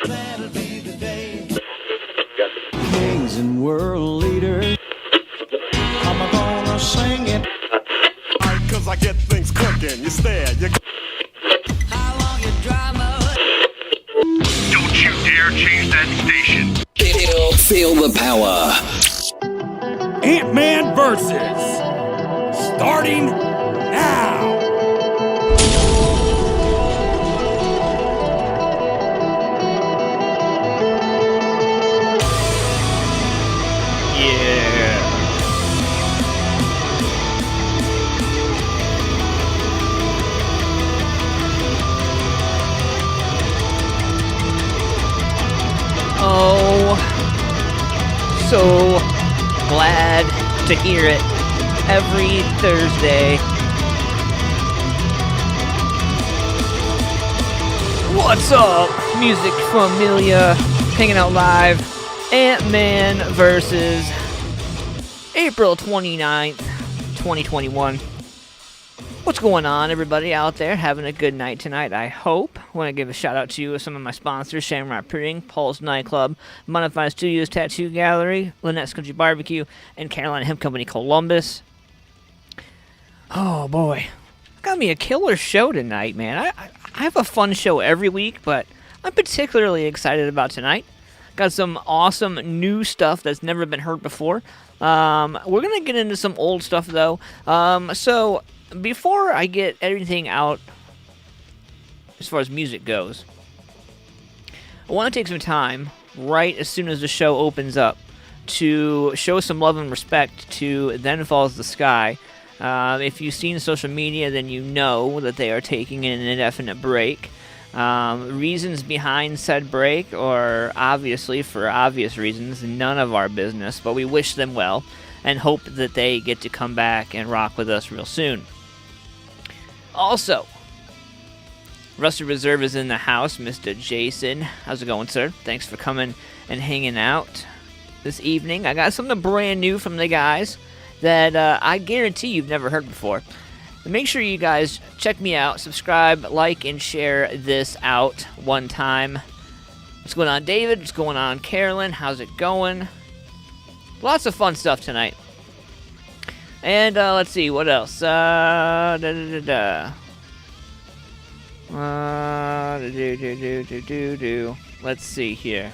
That'll be the day. Amazing world leader. I'm gonna sing it. Cause I get things cooking. You stare, you. How long your drama? Don't you dare change that station. Feel the power. Antman versus. Starting now. Oh, so glad to hear it every Thursday. What's up, MusicFamilia? Hanging out live. Antman versus April 29th, 2021. What's going on, everybody out there? Having a good night tonight, I hope. I want to give a shout out to some of my sponsors: Shamrock Printing, Pulse Nightclub, MusicFamilia Studios Tattoo Gallery, Lynette's Country Barbecue, and Carolina Hemp Company Columbus. Oh boy, got me a killer show tonight, man. I have a fun show every week, but I'm particularly excited about tonight. Got some awesome new stuff that's never been heard before. We're gonna get into some old stuff though. So before I get everything out as far as music goes, I want to take some time right as soon as the show opens up to show some love and respect to Then Falls the Sky. If you've seen social media, then you know that they are taking an indefinite break. Reasons behind said break are obviously, for obvious reasons, none of our business, but we wish them well and hope that they get to come back and rock with us real soon. Also, Rusty Reserve is in the house, Mr. Jason. How's it going, sir? Thanks for coming and hanging out this evening. I got something brand new from the guys that I guarantee you've never heard before. Make sure you guys check me out, subscribe, like, and share this out one time. What's going on, David? What's going on, Carolyn? How's it going? Lots of fun stuff tonight. And let's see, what else? Let's see here.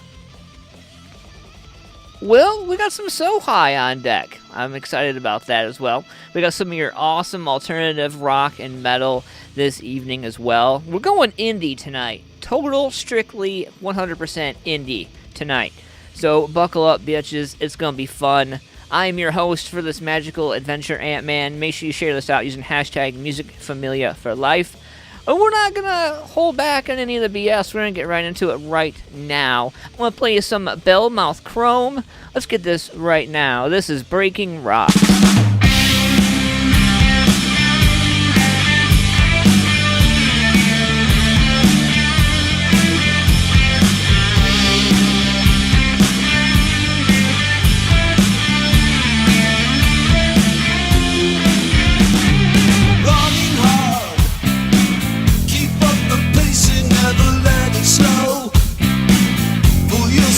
Well, we got some So High on deck. I'm excited about that as well. We got some of your awesome alternative rock and metal this evening as well. We're going indie tonight. Total, strictly 100% indie tonight. So buckle up, bitches. It's going to be fun. I am your host for this magical adventure, Antman. Make sure you share this out using hashtag MusicFamilia for life. And we're not going to hold back on any of the BS. We're going to get right into it right now. I'm going to play you some Bellmouth Chrome. Let's get this right now. This is Breaking Rock.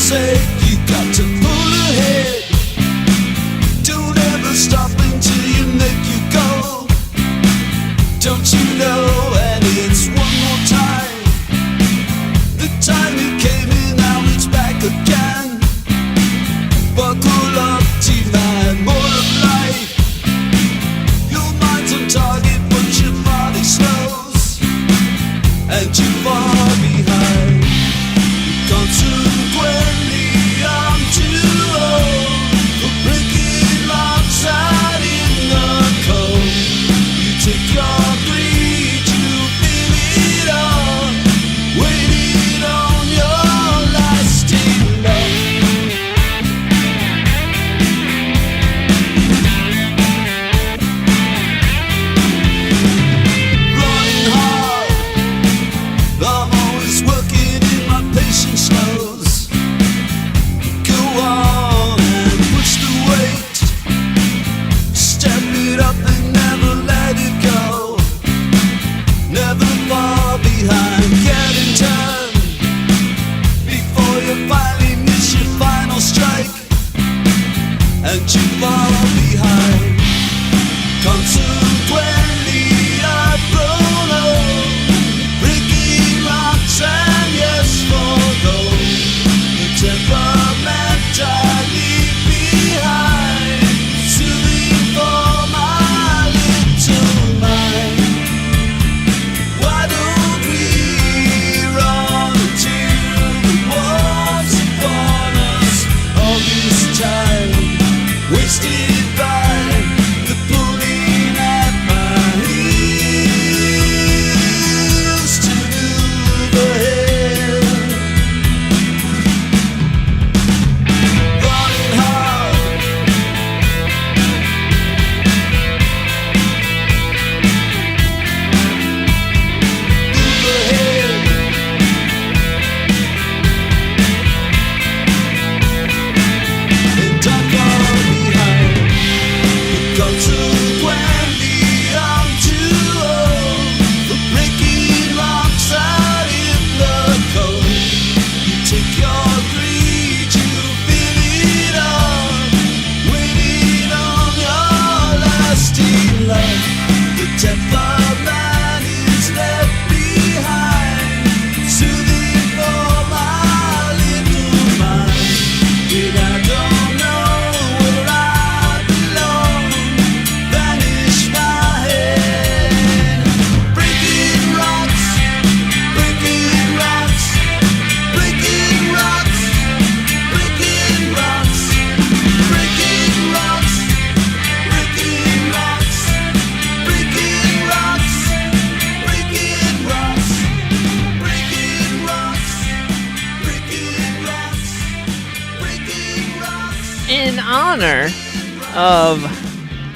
Say you got to pull ahead. Don't ever stop. in honor of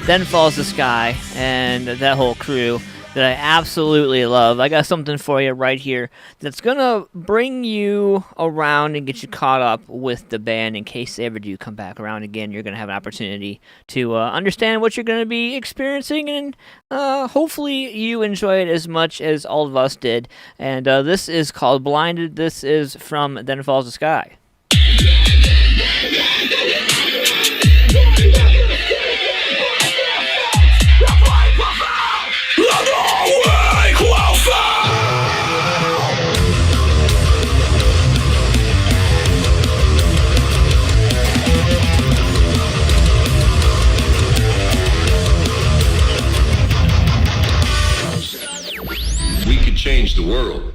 Then Falls the Sky and that whole crew that I absolutely love, I got something for you right here that's going to bring you around and get you caught up with the band in case they ever do come back around again. You're going to have an opportunity to understand what you're going to be experiencing, and hopefully you enjoy it as much as all of us did. And this is called Blinded. This is from Then Falls the Sky. We could change the world.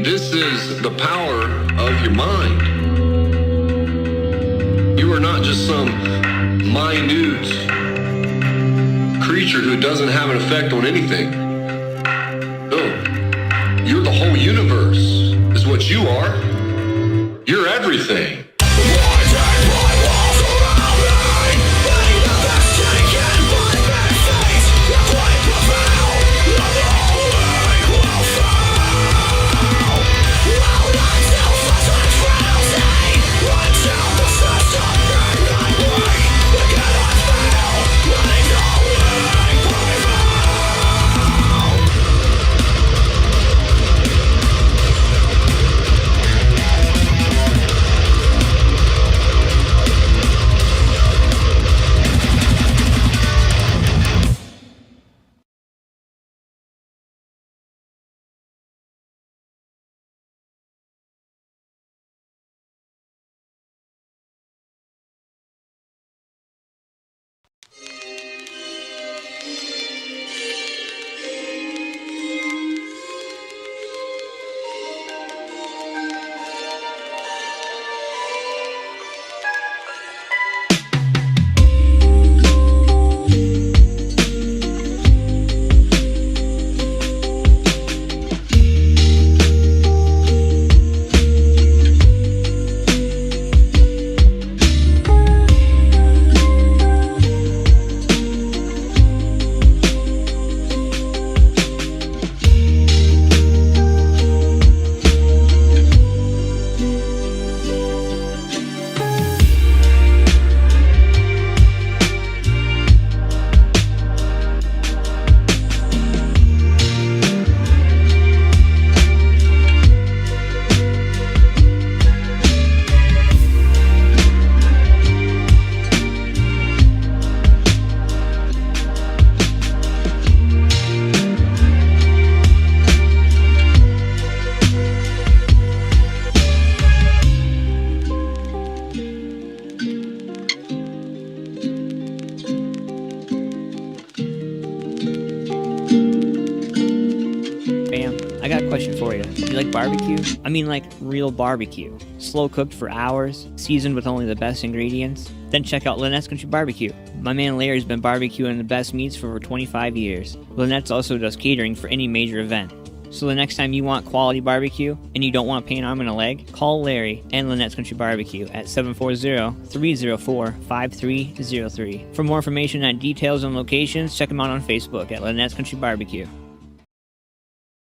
This is the power of your mind. You are not just some minute creature who doesn't have an effect on anything. No, you're the whole universe, is what you are. You're everything. question for you. Do you like barbecue? I mean like real barbecue. Slow cooked for hours, seasoned with only the best ingredients? Then check out Lynette's Country Barbecue. My man Larry's been barbecuing the best meats for over 25 years. Lynette's also does catering for any major event. So the next time you want quality barbecue and you don't want to pay an arm and a leg, call Larry and Lynette's Country Barbecue at 740-304-5303. For more information on details and locations, check them out on Facebook at Lynette's Country Barbecue.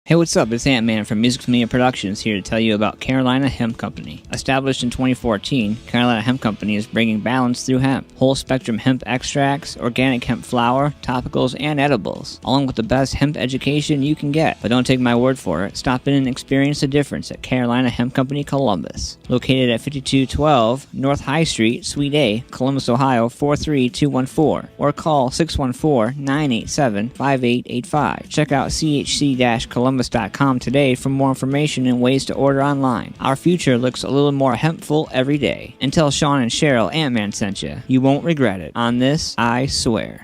Hey, what's up? It's Antman from MusicFamilia Productions here to tell you about Carolina Hemp Company. Established in 2014, Carolina Hemp Company is bringing balance through hemp. Whole spectrum hemp extracts, organic hemp flour, topicals, and edibles, along with the best hemp education you can get. But don't take my word for it. Stop in and experience the difference at Carolina Hemp Company, Columbus. Located at 5212 North High Street, Suite A, Columbus, Ohio 43214, or call 614-987-5885. Check out chc-columbus.com today for more information and ways to order online. Our future looks a little more hempful every day. And tell Sean and Cheryl Antman sent you. You won't regret it. On this, I swear.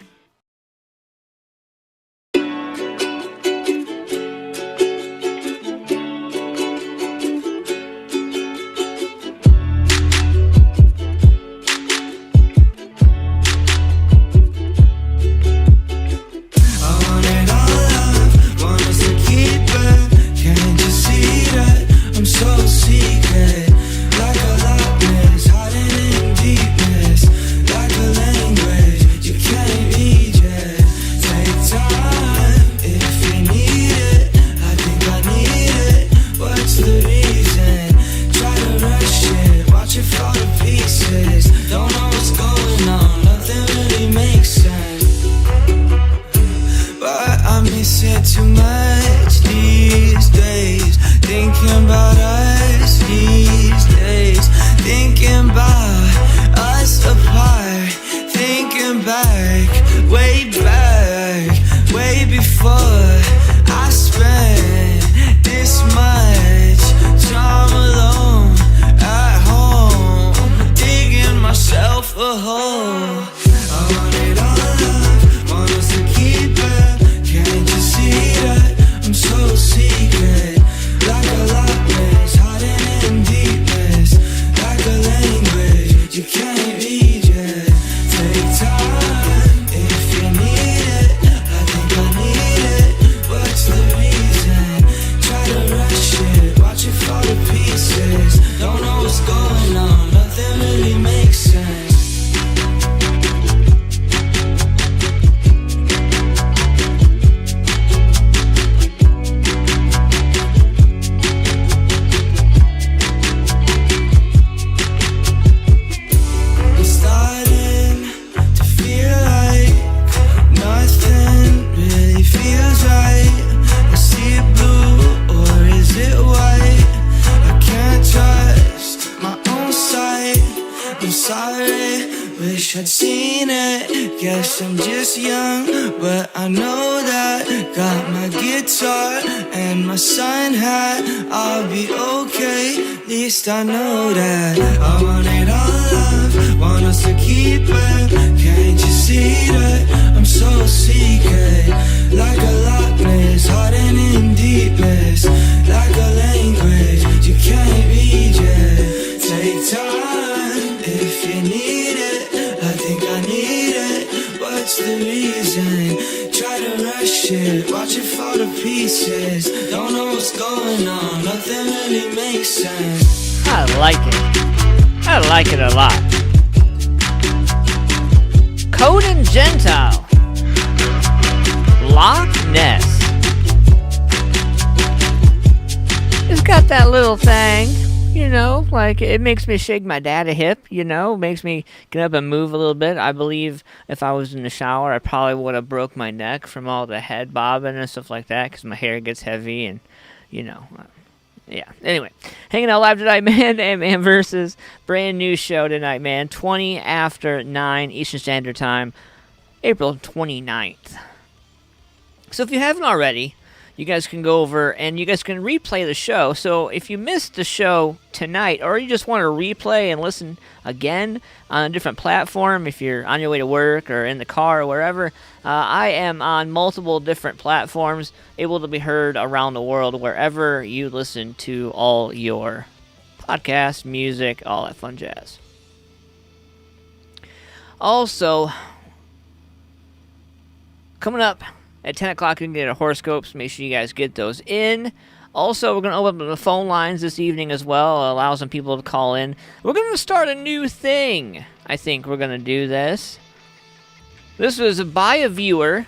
I'd seen it, guess I'm just young, but I know that. Got my guitar and my sun hat, I'll be okay, at least I know that. I want it all love, want us to keep it. Can't you see that I'm so secret? Like a Loch Ness, hiding in deepness. Like a language you can't read yet. Take time if you need it. I think I need it. What's the reason? Try to rush it, watch it fall to pieces. Don't know what's going on, nothing really makes sense. I like it. I like it a lot. Code and Gentile. Loch Ness. It's got that little thing, you know, like it makes me shake my dad a hip, you know, makes me get up and move a little bit. I believe if I was in the shower, I probably would have broke my neck from all the head bobbing and stuff like that because my hair gets heavy and, you know, yeah. Anyway, hanging out live tonight, man. Antman versus brand new show tonight, man. 20 after 9 Eastern Standard Time, April 29th. So if you haven't already, you guys can go over and you guys can replay the show. So if you missed the show tonight, or you just want to replay and listen again on a different platform, if you're on your way to work or in the car or wherever, I am on multiple different platforms, able to be heard around the world wherever you listen to all your podcasts, music, all that fun jazz. Also, coming up at 10 o'clock, you can get our horoscopes. Make sure you guys get those in. Also, we're going to open up the phone lines this evening as well, allow some people to call in. We're going to start a new thing. I think we're going to do this. This was by a viewer.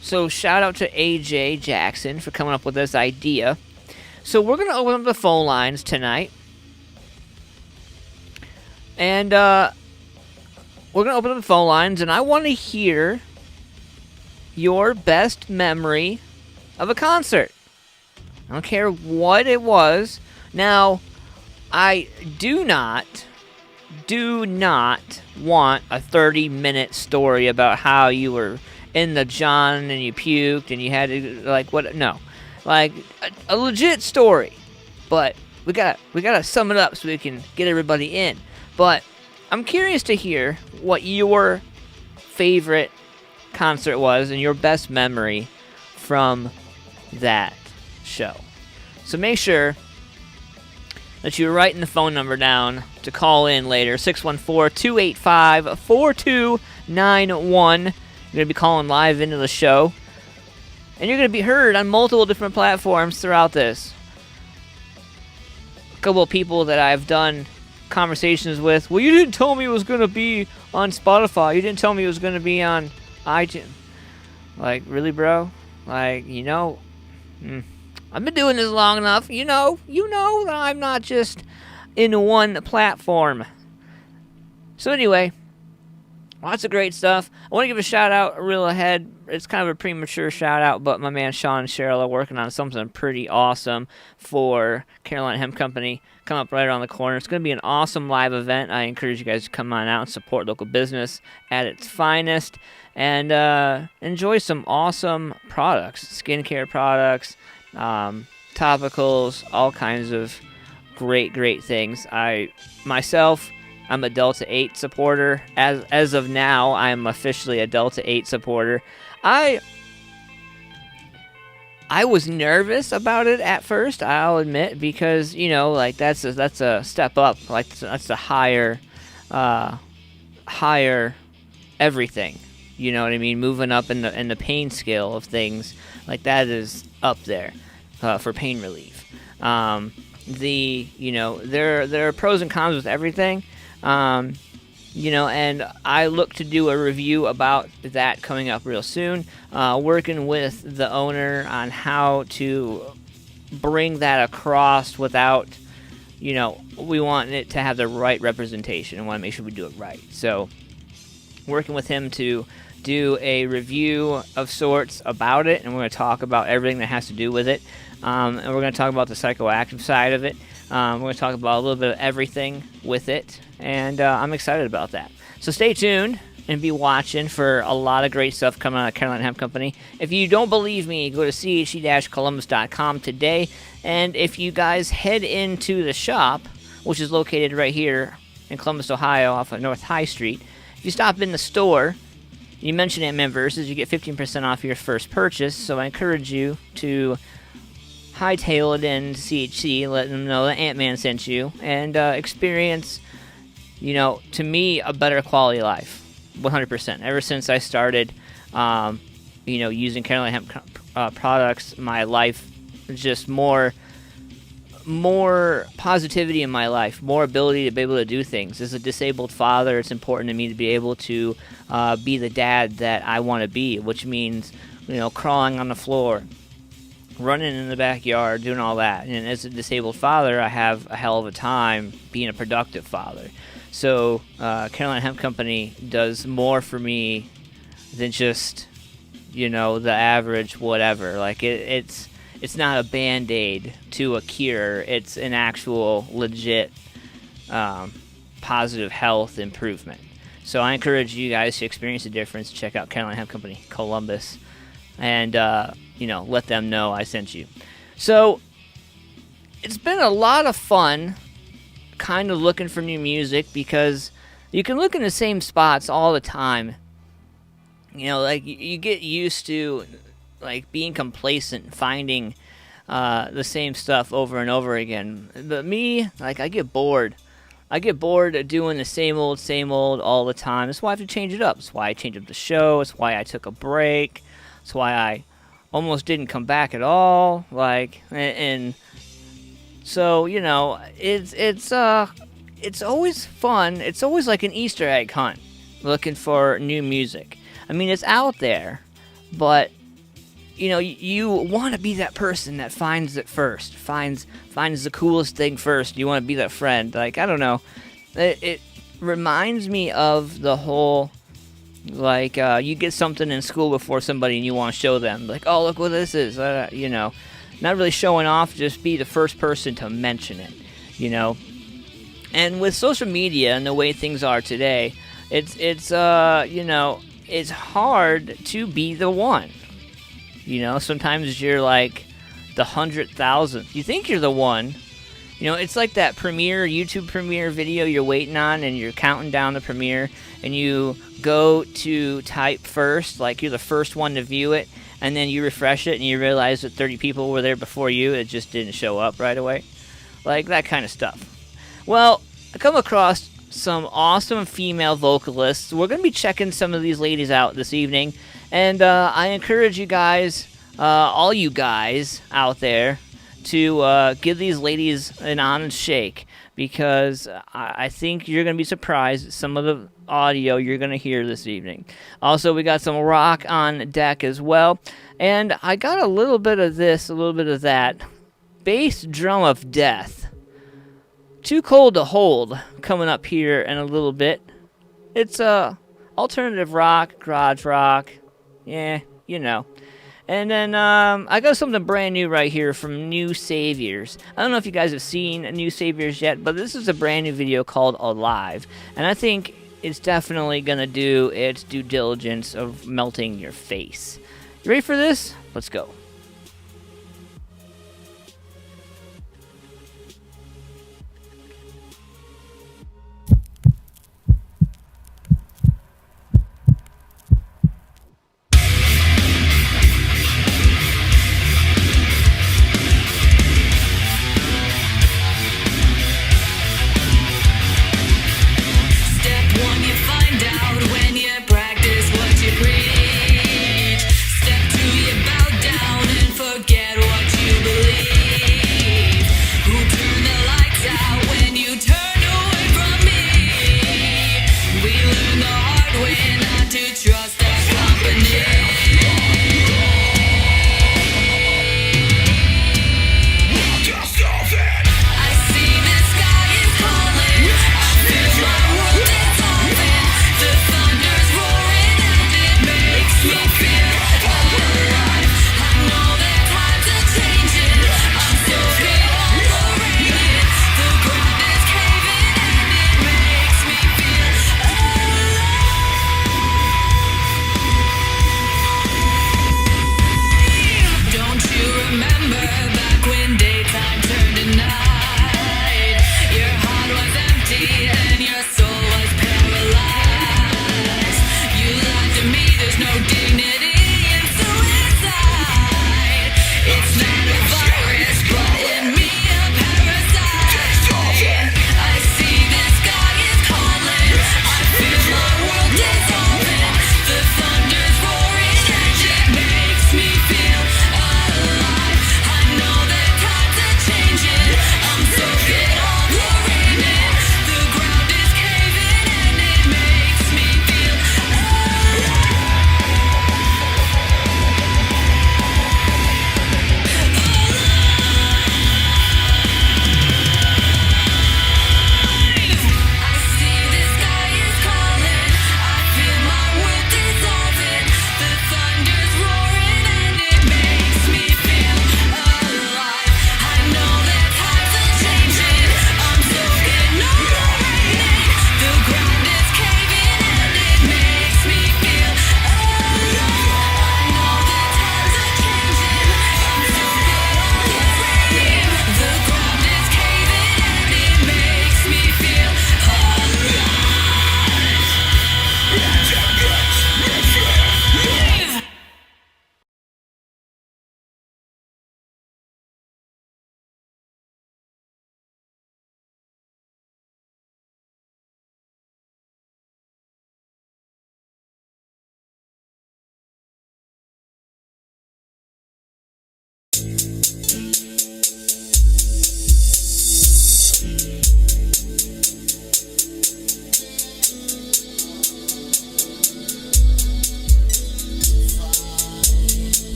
So shout out to AJ Jackson for coming up with this idea. So we're going to open up the phone lines tonight. And we're going to open up the phone lines, and I want to hear your best memory of a concert. I don't care what it was. Now, I do not want a 30-minute story about how you were in the John and you puked and you had to, like, what? No. Like, a legit story. But we gotta sum it up so we can get everybody in. But I'm curious to hear what your favorite concert was and your best memory from that show. So make sure that you're writing the phone number down to call in later, 614-285-4291. You're going to be calling live into the show. And you're going to be heard on multiple different platforms throughout this. A couple of people that I've done conversations with, well, you didn't tell me it was going to be on Spotify. You didn't tell me it was going to be on iTunes. Like, really, bro? Like, I've been doing this long enough. You know that I'm not just in one platform. So anyway, lots of great stuff. I want to give a shout out real ahead. It's kind of a premature shout out, but my man Sean and Cheryl are working on something pretty awesome for Carolina Hemp Company. Come up right around the corner. It's going to be an awesome live event. I encourage you guys to come on out and support local business at its finest and enjoy some awesome products, skincare products, topicals, all kinds of great things. I'm a Delta 8 supporter. As of now, I'm officially a Delta 8 supporter. I was nervous about it at first, I'll admit, because like that's a step up. Like that's a higher everything. You know what I mean? Moving up in the pain scale of things, like that is up there for pain relief. There are pros and cons with everything. And I look to do a review about that coming up real soon, working with the owner on how to bring that across without, we want it to have the right representation and want to make sure we do it right. So working with him to do a review of sorts about it, and we're going to talk about everything that has to do with it, and we're going to talk about the psychoactive side of it. We're going to talk about a little bit of everything with it, and I'm excited about that. So stay tuned and be watching for a lot of great stuff coming out of Carolina Hemp Company. If you don't believe me, go to che-columbus.com today, and if you guys head into the shop, which is located right here in Columbus, Ohio, off of North High Street, if you stop in the store, you mention AntmanVs, you get 15% off your first purchase, so I encourage you to hightail it in to CHC, let them know that Antman sent you, and experience, to me, a better quality of life, 100%. Ever since I started, using Carolina Hemp products, my life is just more positivity in my life, more ability to be able to do things. As a disabled father, it's important to me to be able to be the dad that I want to be, which means, crawling on the floor, running in the backyard, doing all that. And as a disabled father, I have a hell of a time being a productive father. So Carolina Hemp Company does more for me than just, the average whatever. Like it's not a Band-Aid to a cure. It's an actual legit positive health improvement. So I encourage you guys to experience the difference. Check out Carolina Hemp Company, Columbus. and let them know I sent you. So it's been a lot of fun kind of looking for new music, because you can look in the same spots all the time. Like you get used to like being complacent, finding the same stuff over and over again. But me, like, I get bored. I get bored of doing the same old all the time. That's why I have to change it up. That's why I changed up the show. That's why I took a break. That's why I almost didn't come back at all. And so, it's always fun. It's always like an Easter egg hunt, looking for new music. I mean, it's out there, but you want to be that person that finds it first, finds the coolest thing first. You want to be that friend. Like, I don't know. It reminds me of the whole, like, you get something in school before somebody and you want to show them. Like, oh, look what this is. Not really showing off, just be the first person to mention it, And with social media and the way things are today, it's hard to be the one. Sometimes you're like the 100,000th. You think you're the one. It's like that YouTube premiere video you're waiting on, and you're counting down the premiere, and you go to type first, like you're the first one to view it, and then you refresh it, and you realize that 30 people were there before you. It just didn't show up right away. Like that kind of stuff. Well, I come across some awesome female vocalists. We're going to be checking some of these ladies out this evening. And I encourage you guys, all you guys out there, to give these ladies an honest shake, because I think you're going to be surprised at some of the audio you're going to hear this evening. Also, we got some rock on deck as well. And I got a little bit of this, a little bit of that. Bass Drum of Death. Too Cold to Hold, coming up here in a little bit. It's alternative rock, garage rock. Yeah, And then I got something brand new right here from New Saviors. I don't know if you guys have seen New Saviors yet, but this is a brand new video called Alive. And I think it's definitely going to do its due diligence of melting your face. You ready for this? Let's go.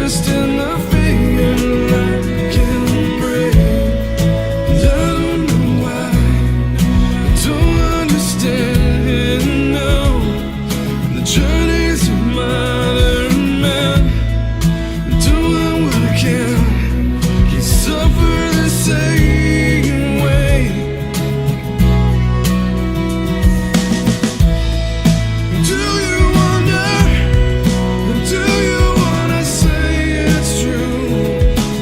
interest in the feeling I can break. I don't know why, I don't understand, no. The journey's a modern man, doing what I can. He suffer the same way. Do you wonder? Do you wanna say it's true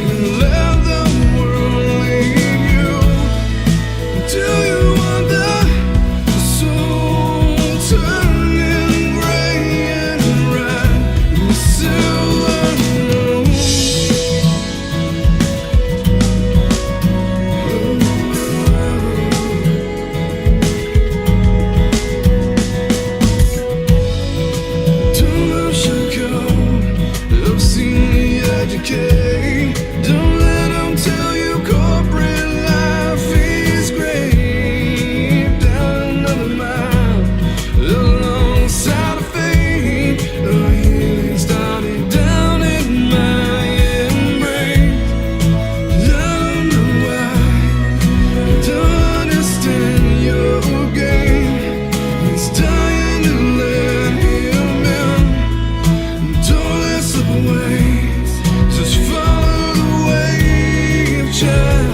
and let the world lead you? Do you want the soul turning gray and red and silver moon? Don't let sugarcoat, I've seen the educate. Don't let them tell you corporate life is great. Down another mile, alongside of fate, a healing started down in my embrace. I don't know why, I don't understand your game. It's dying to let him in. Don't let slip away. Just follow the wave, child.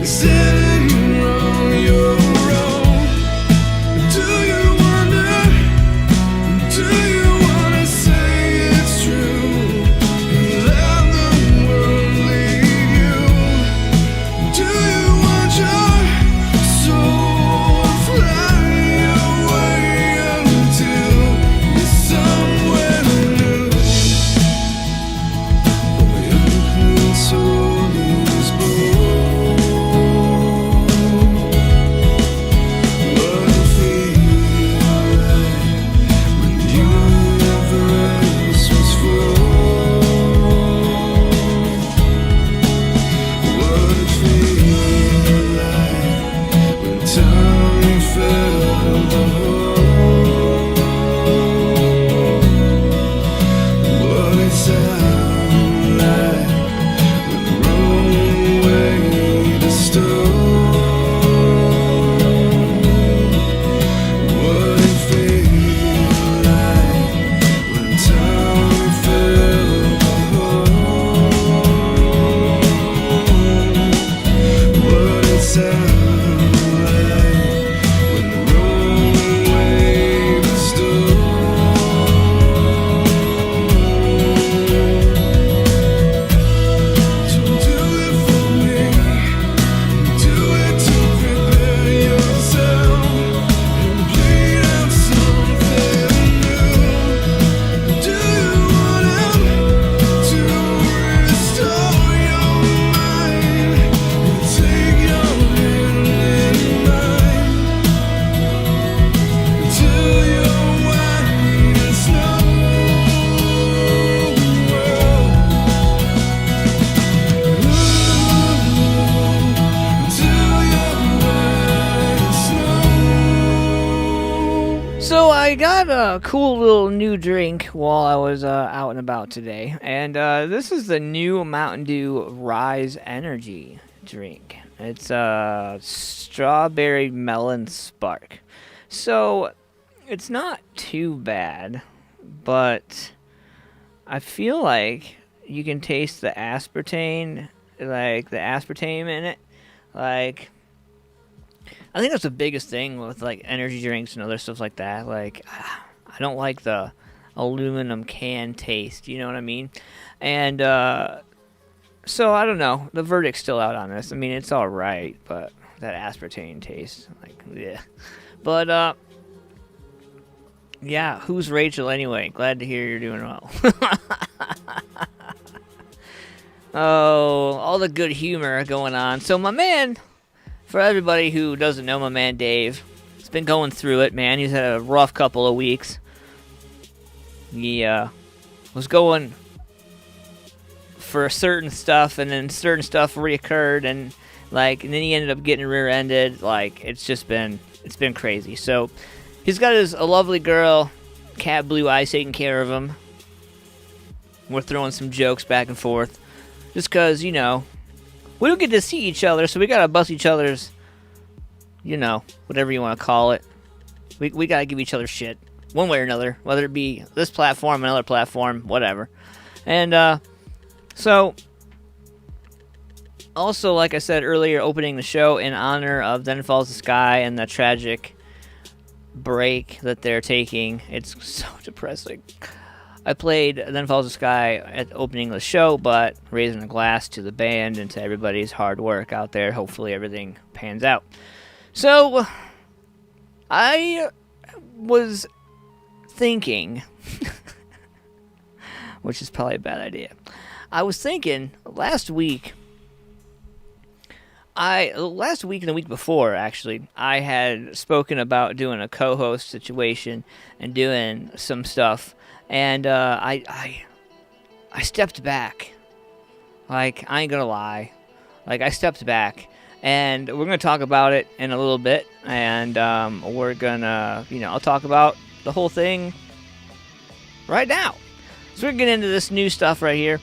Is anything wrong? You're wrong. Do you wonder? Do you wanna say it's true and let the world lead you? Do you want your soul to fly away until you're somewhere new? My unclean soul is born. What it feel like when the universe was full? What it feel like when time fell apart? What it sound like when the wrong way to start? What it feel like when time fell apart? What it sound like when the wrong way to start? So do it for me, do it to prepare yourself and bleed out something new. Do you want him to restore your mind and take your hand in mine until you're white as snow? Until you're white as snow. So I got a cool little new drink while I was out and about today, and this is the new Mountain Dew Rise Energy drink. It's strawberry melon spark. So it's not too bad, but I feel like you can taste the aspartame, like the aspartame in it. Like, I think that's the biggest thing with like energy drinks and other stuff like that. Like, I don't like the aluminum can taste, you know what I mean? And so I don't know. The verdict's still out on this. I mean, it's all right, but that aspartame taste, like, yeah. But yeah, who's Rachel anyway? Glad to hear you're doing well. Oh, all the good humor going on. So my man, for everybody who doesn't know my man Dave, he's been going through it, man. He's had a rough couple of weeks. He was going for certain stuff, and then certain stuff reoccurred, and then he ended up getting rear-ended. Like, it's been crazy. So he's got a lovely girl, Cat Blue Eyes, taking care of him. We're throwing some jokes back and forth. Just because, we don't get to see each other, so we gotta bust each other's, whatever you want to call it. We gotta give each other shit. One way or another. Whether it be this platform, another platform, whatever. And, so... Also, like I said earlier, opening the show in honor of Then Falls the Sky and the tragic break that they're taking. It's so depressing. I played Then Falls the Sky at opening the show, but raising a glass to the band and to everybody's hard work out there. Hopefully everything pans out. So, I was thinking, which is probably a bad idea. I was thinking last week and the week before, actually, I had spoken about doing a co-host situation and doing some stuff, and I stepped back. Like, I ain't gonna lie. Like, I stepped back, and we're gonna talk about it in a little bit, and we're gonna, I'll talk about the whole thing right now. So we're gonna get into this new stuff right here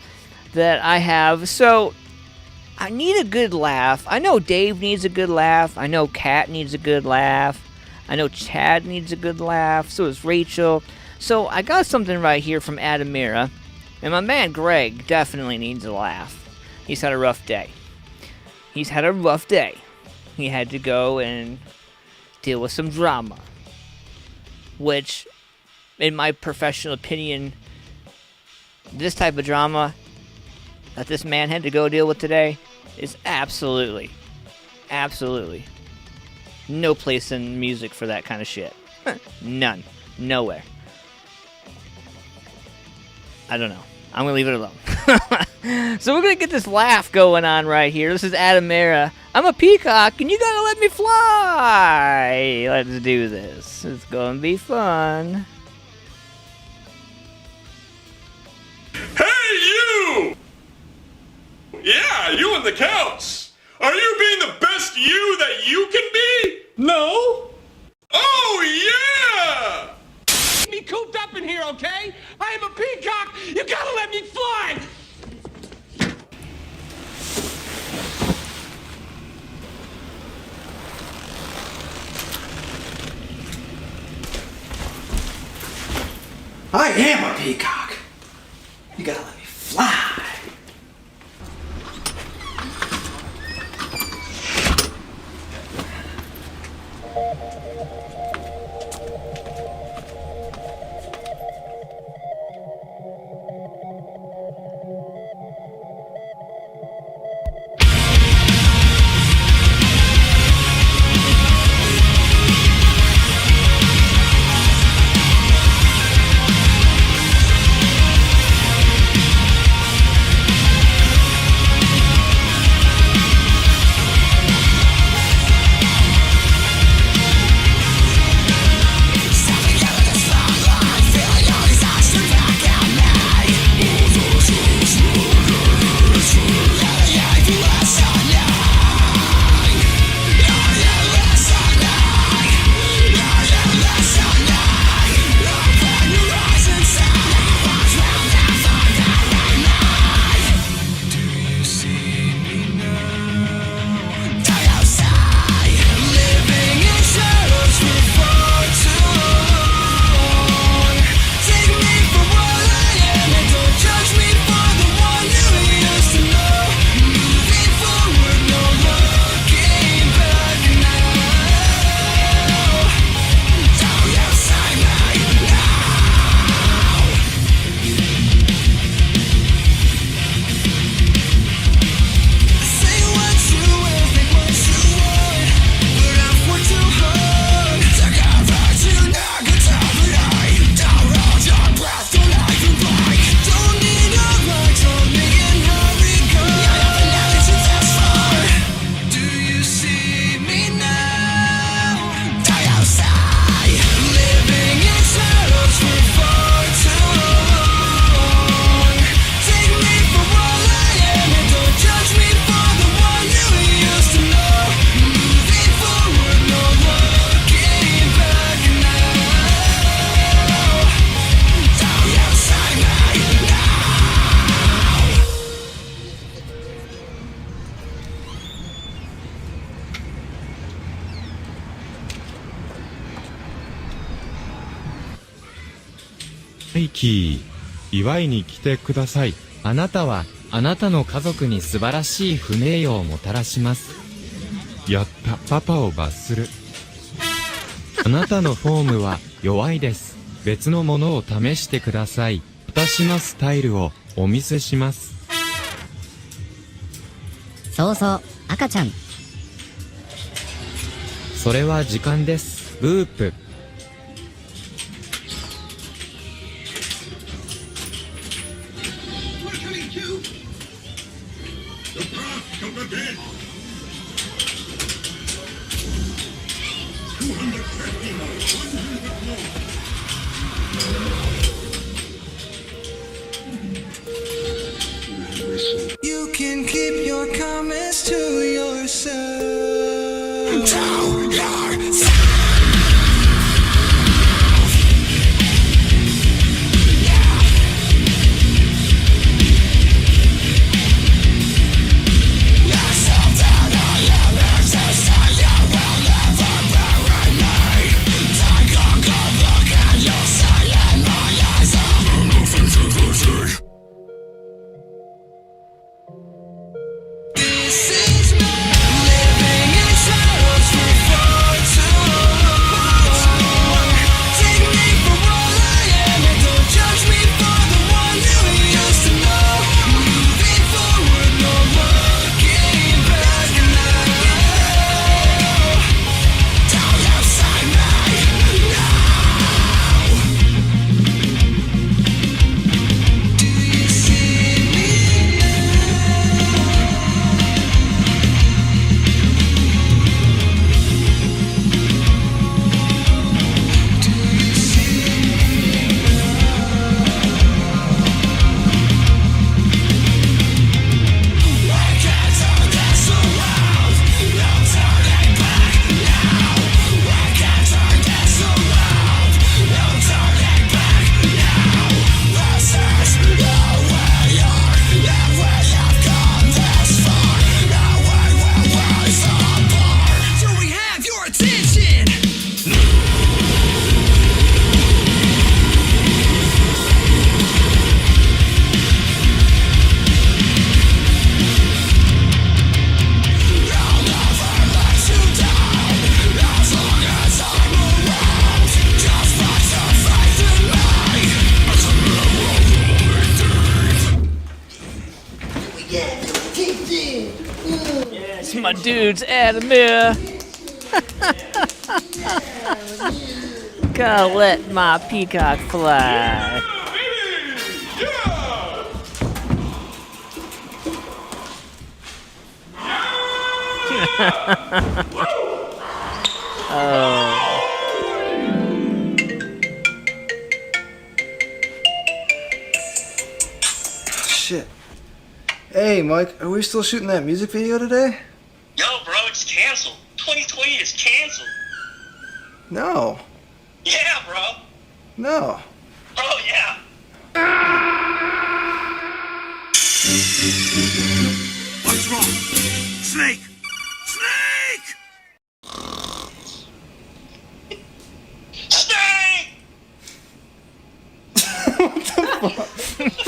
that I have. So, I need a good laugh. I know Dave needs a good laugh. I know Kat needs a good laugh. I know Chad needs a good laugh. So does Rachel. So I got something right here from Adamira. And my man Greg definitely needs a laugh. He's had a rough day. He had to go and deal with some drama. Which, in my professional opinion, this type of drama that this man had to go deal with today is absolutely no place in music for that kind of shit. None. Nowhere. I don't know. I'm going to leave it alone. So we're going to get this laugh going on right here. This is Adamera. I'm a peacock and you got to let me fly. Let's do this. It's going to be fun. Hey, you! Yeah, you and the Celts. Are you being the best you that you can be? No. Oh, yeah! Keep me cooped up in here, okay? I am a peacock. You gotta let me fly. I am a peacock. You gotta let me fly. イキー、祝いに来てください。あなたは、あなたの家族に素晴らしい不名誉をもたらします。やった、パパを罰する。あなたのフォームは弱いです。別のものを試してください。私のスタイルをお見せします。そうそう、赤ちゃん。それは時間です。ブープ。You can keep your comments to yourself. To yourself. Yes, my dude's Adamir. Gotta let my peacock fly. Oh. Shit. Hey, Mike, are we still shooting that music video today? Yo, bro, it's canceled. 2020 is canceled. No. Yeah, bro. No. Oh, yeah. What's wrong? Snake! Snake! Snake! What the fuck?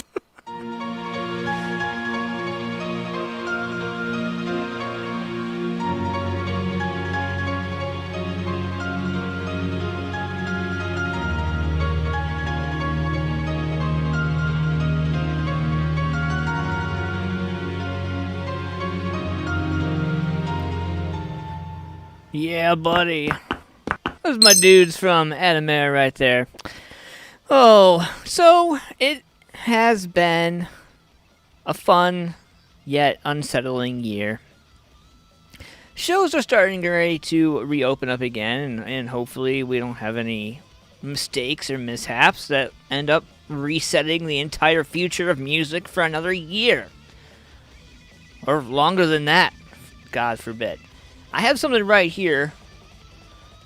Yeah, buddy. Those my dudes from Adamir right there. Oh, so it has been a fun yet unsettling year. Shows are starting ready to reopen up again, and hopefully we don't have any mistakes or mishaps that end up resetting the entire future of music for another year. Or longer than that, God forbid. I have something right here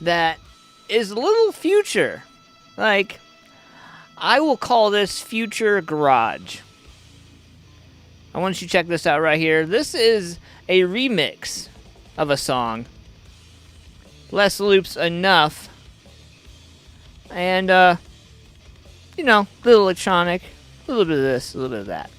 that is a little future. Like, I will call this Future Garage. I want you to check this out right here. This is a remix of a song. Less loops enough. And, you know, a little electronic, a little bit of this, a little bit of that.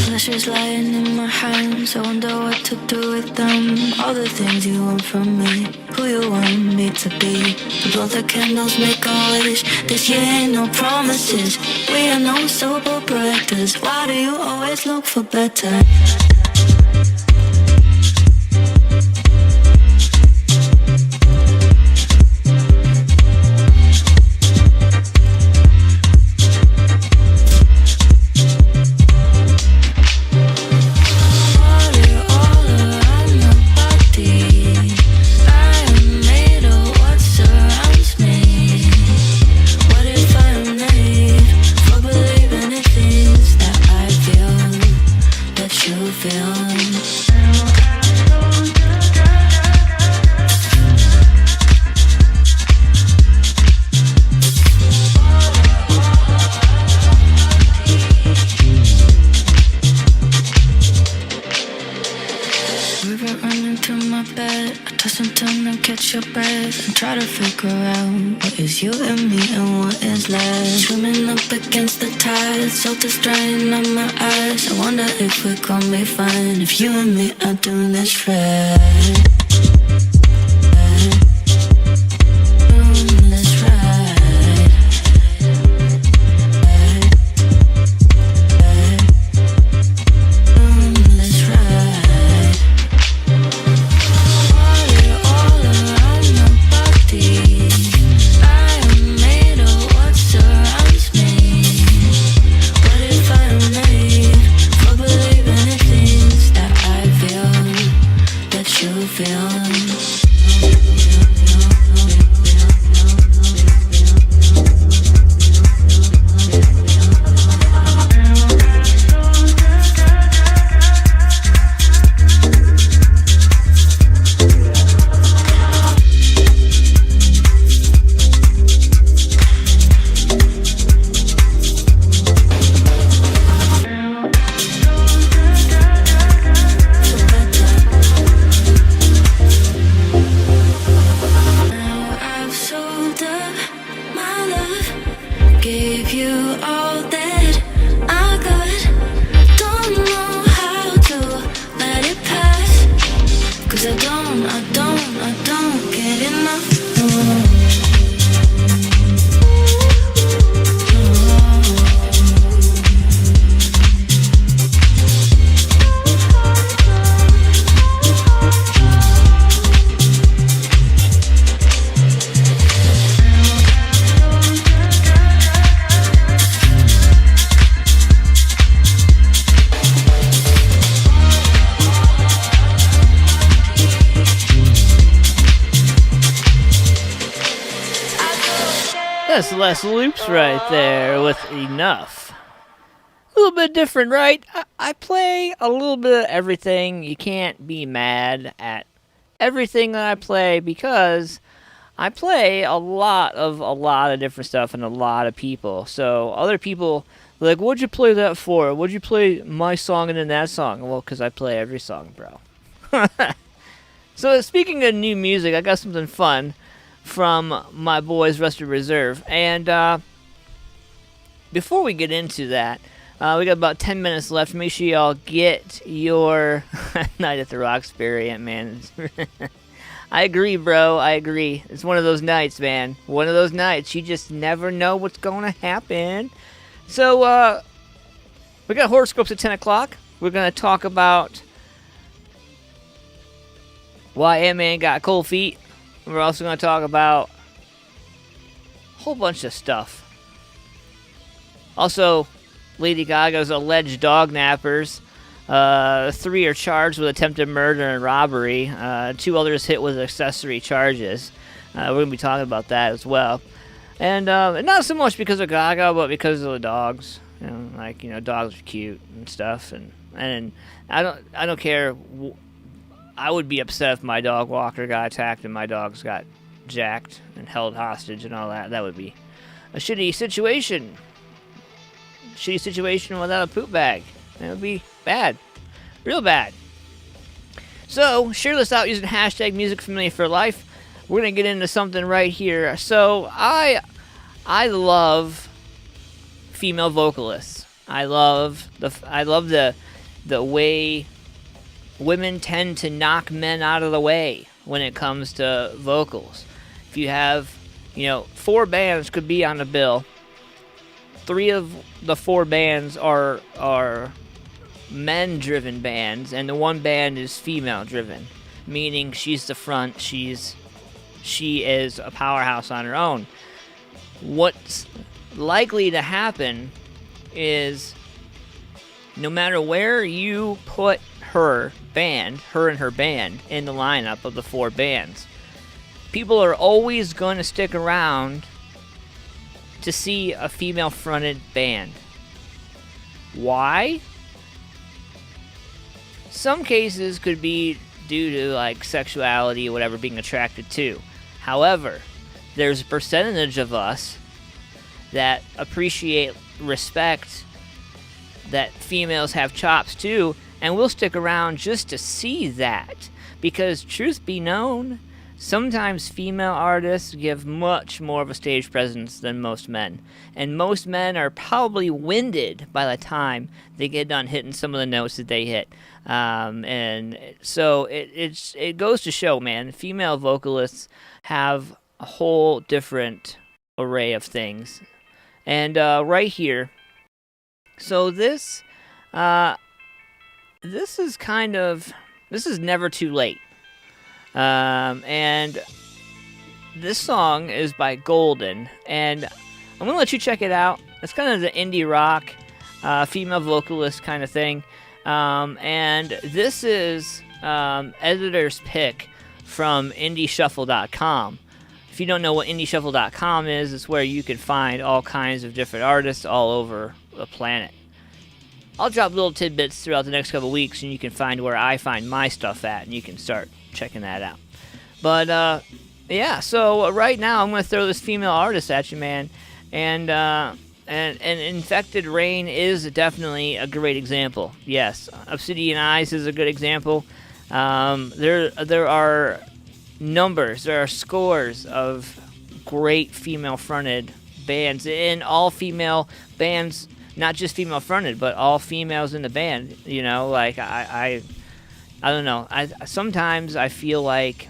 Pleasure's lying in my hands. I wonder what to do with them. All the things you want from me, who you want me to be. Blow the candles, make a wish. This year ain't no promises. We are no sober breakers. Why do you always look for better? Try to figure out what is you and me and what is left. Swimming up against the tide, salt is drying on my eyes. I wonder if we're gonna be fine if you and me are doing this right. That's Les Loops right there with Enough. A little bit different, right? I play a little bit of everything. You can't be mad at everything that I play because I play a lot of different stuff and a lot of people. So other people are like, what'd you play that for? What'd you play my song and then that song? Well, because I play every song, bro. So speaking of new music, I got something fun from my boys Rusted Reserve. And before we get into that, we got about 10 minutes left. Make sure y'all get your Night at the Roxbury, Antman. I agree, bro. I agree. It's one of those nights, man. One of those nights. You just never know what's going to happen. So, we got horoscopes at 10 o'clock. We're going to talk about why Antman got cold feet. We're also going to talk about a whole bunch of stuff. Also, Lady Gaga's alleged dog nappers. 3 are charged with attempted murder and robbery. 2 others hit with accessory charges. We're going to be talking about that as well. And not so much because of Gaga, but because of the dogs. Dogs are cute and stuff. And I don't care. I would be upset if my dog Walker got attacked and my dogs got jacked and held hostage and all that. That would be a shitty situation. Shitty situation without a poop bag. It would be bad. Real bad. So, share this out using hashtag MusicFamilia for life. We're going to get into something right here. So, I love female vocalists. I love the way women tend to knock men out of the way when it comes to vocals. If you have, 4 bands could be on a bill. 3 of the 4 bands are men-driven bands, and the 1 band is female-driven, meaning she's the front. She is a powerhouse on her own. What's likely to happen is, no matter where you put her and her band in the lineup of the 4 bands, people are always going to stick around to see a female-fronted band. Why? Some cases could be due to sexuality or whatever, being attracted to. However, there's a percentage of us that appreciate, respect that females have chops too, and we'll stick around just to see that. Because truth be known, sometimes female artists give much more of a stage presence than most men. And most men are probably winded by the time they get done hitting some of the notes that they hit. And so it goes to show, man, female vocalists have a whole different array of things. And right here, so this is Never Too Late. And this song is by Golden, and I'm gonna let you check it out. It's kind of the indie rock, female vocalist kind of thing. And this is editor's pick from IndieShuffle.com. If you don't know what IndieShuffle.com is, it's where you can find all kinds of different artists all over the planet. I'll drop little tidbits throughout the next couple weeks, and you can find where I find my stuff at, and you can start checking that out. But yeah, so right now I'm going to throw this female artist at you, man. And Infected Rain is definitely a great example. Yes, Obsidian Eyes is a good example. There are numbers, there are scores of great female-fronted bands, and all female bands, not just female-fronted, but all females in the band. I don't know. Sometimes I feel like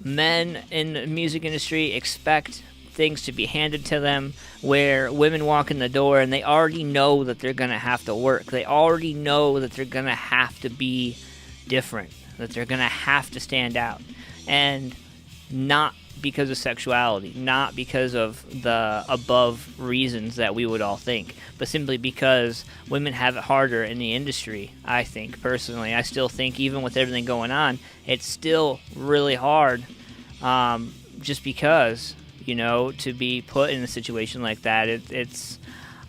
men in the music industry expect things to be handed to them, where women walk in the door and they already know that they're going to have to work. They already know that they're going to have to be different, that they're going to have to stand out. And not because of sexuality, not because of the above reasons that we would all think, but simply because women have it harder in the industry. I think, personally, I still think, even with everything going on, it's still really hard, just because, to be put in a situation like that. It's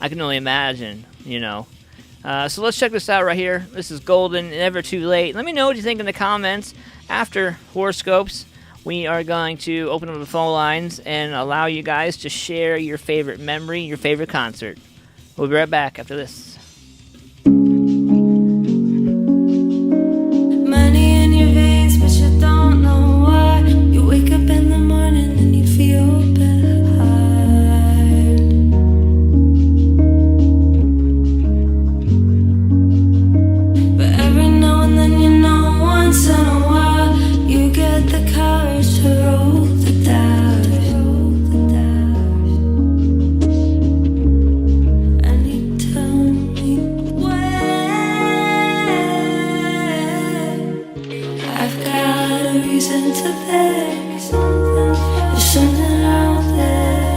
I can only imagine, So let's check this out right here. This is Golden, Never Too Late. Let me know what you think in the comments. After horoscopes, we are going to open up the phone lines and allow you guys to share your favorite memory, your favorite concert. We'll be right back after this. Money in your veins, but you don't know why. You wake up in the morning and you feel bad. But every now and then, once in a while, you get the courage to roll the dice. And you tell me when I've got a reason to think there's something out there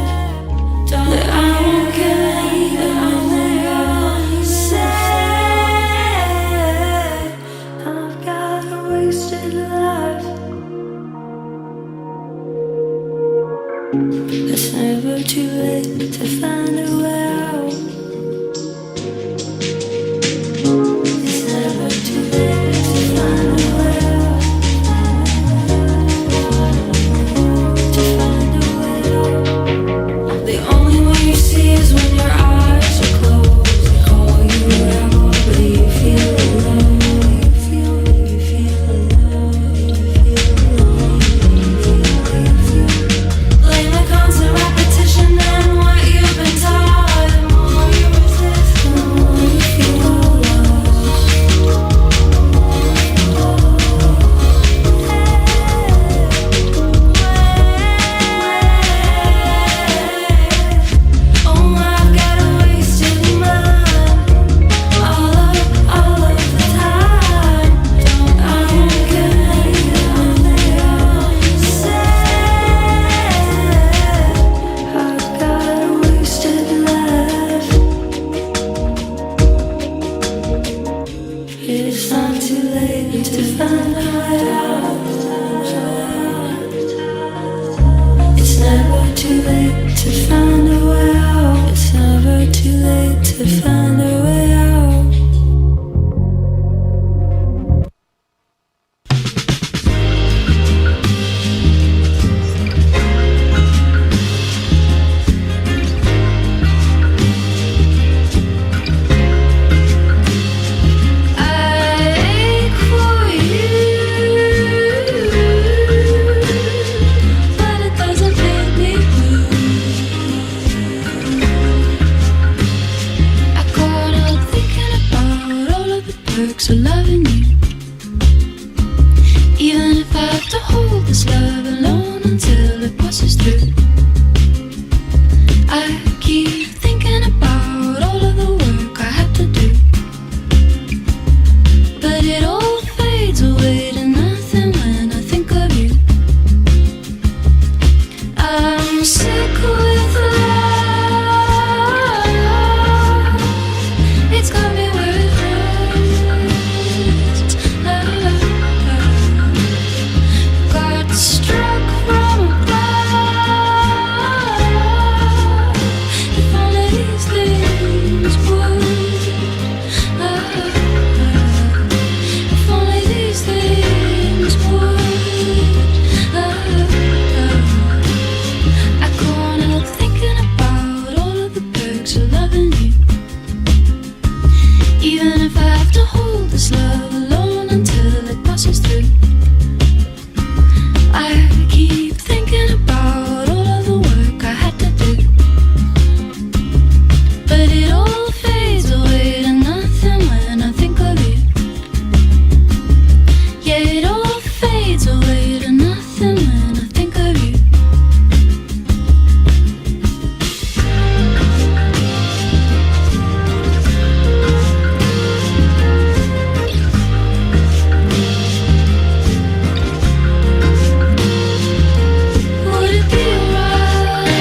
that I won't get even say. I've got a wasted life. It's never too late to find a way out. It's never too late to find a way out. never too late to find a way out. It's never too late to find a way out. So loving you, even if I have to hold this love alone until it passes through. I keep thinking about all of the work I have to do, but it all fades away to nothing when I think of you. I'm sick with love. It's got me where it hurts. Got struck from above. If only these things would. If only these things would. I can't help thinking about all of the perks of loving you, even if I have to hold this love alone until it passes through. I keep thinking about all of the work I had to do, but it all fades away to nothing when I think of you. Yeah, it all fades away to nothing when I think of you. Would it be alright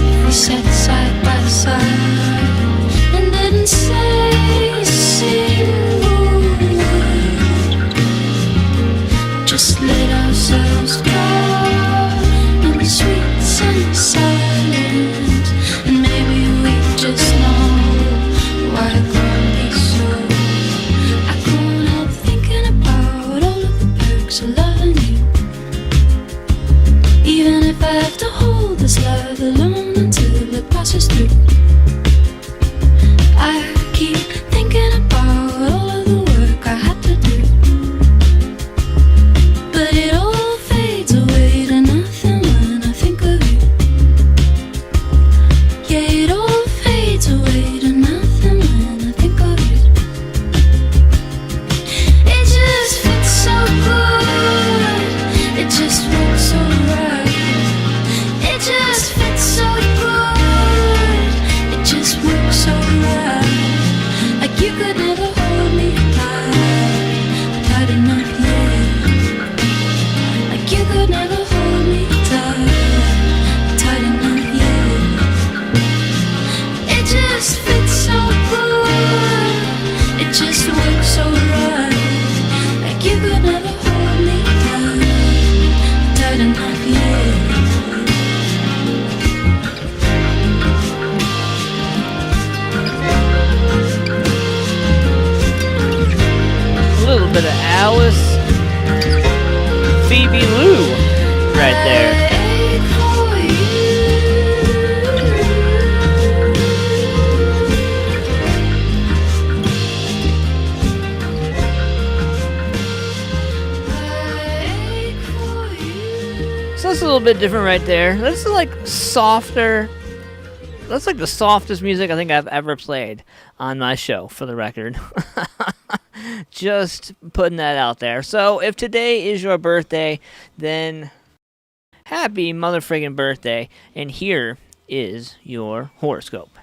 if we sat side by side and didn't say a single word? Just let ourselves drown in the sweet sunny silence, and maybe we just know why it can't be so. I can't help thinking about all of the perks of loving you, even if I have to hold this love alone until it passes through. I keep thinking about all of the work I had to do, but it all fades away to nothing when I think of you. Yeah, it all fades away to nothing when I think of you. It just fits so good, it just looks so right. It just fits so good, it just works so right. Like you could never hold me tight enough, yeah. Like you could never hold me tight enough, yeah. It just fits so good, it just works so right. Like you could never hold me tight enough, yeah. A little bit of Alice Phoebe Lou right there. So that's a little bit different right there. That's like softer. That's like the softest music I think I've ever played on my show, for the record. Just putting that out there. So if today is your birthday, then happy motherfriggin' birthday. And here is your horoscope.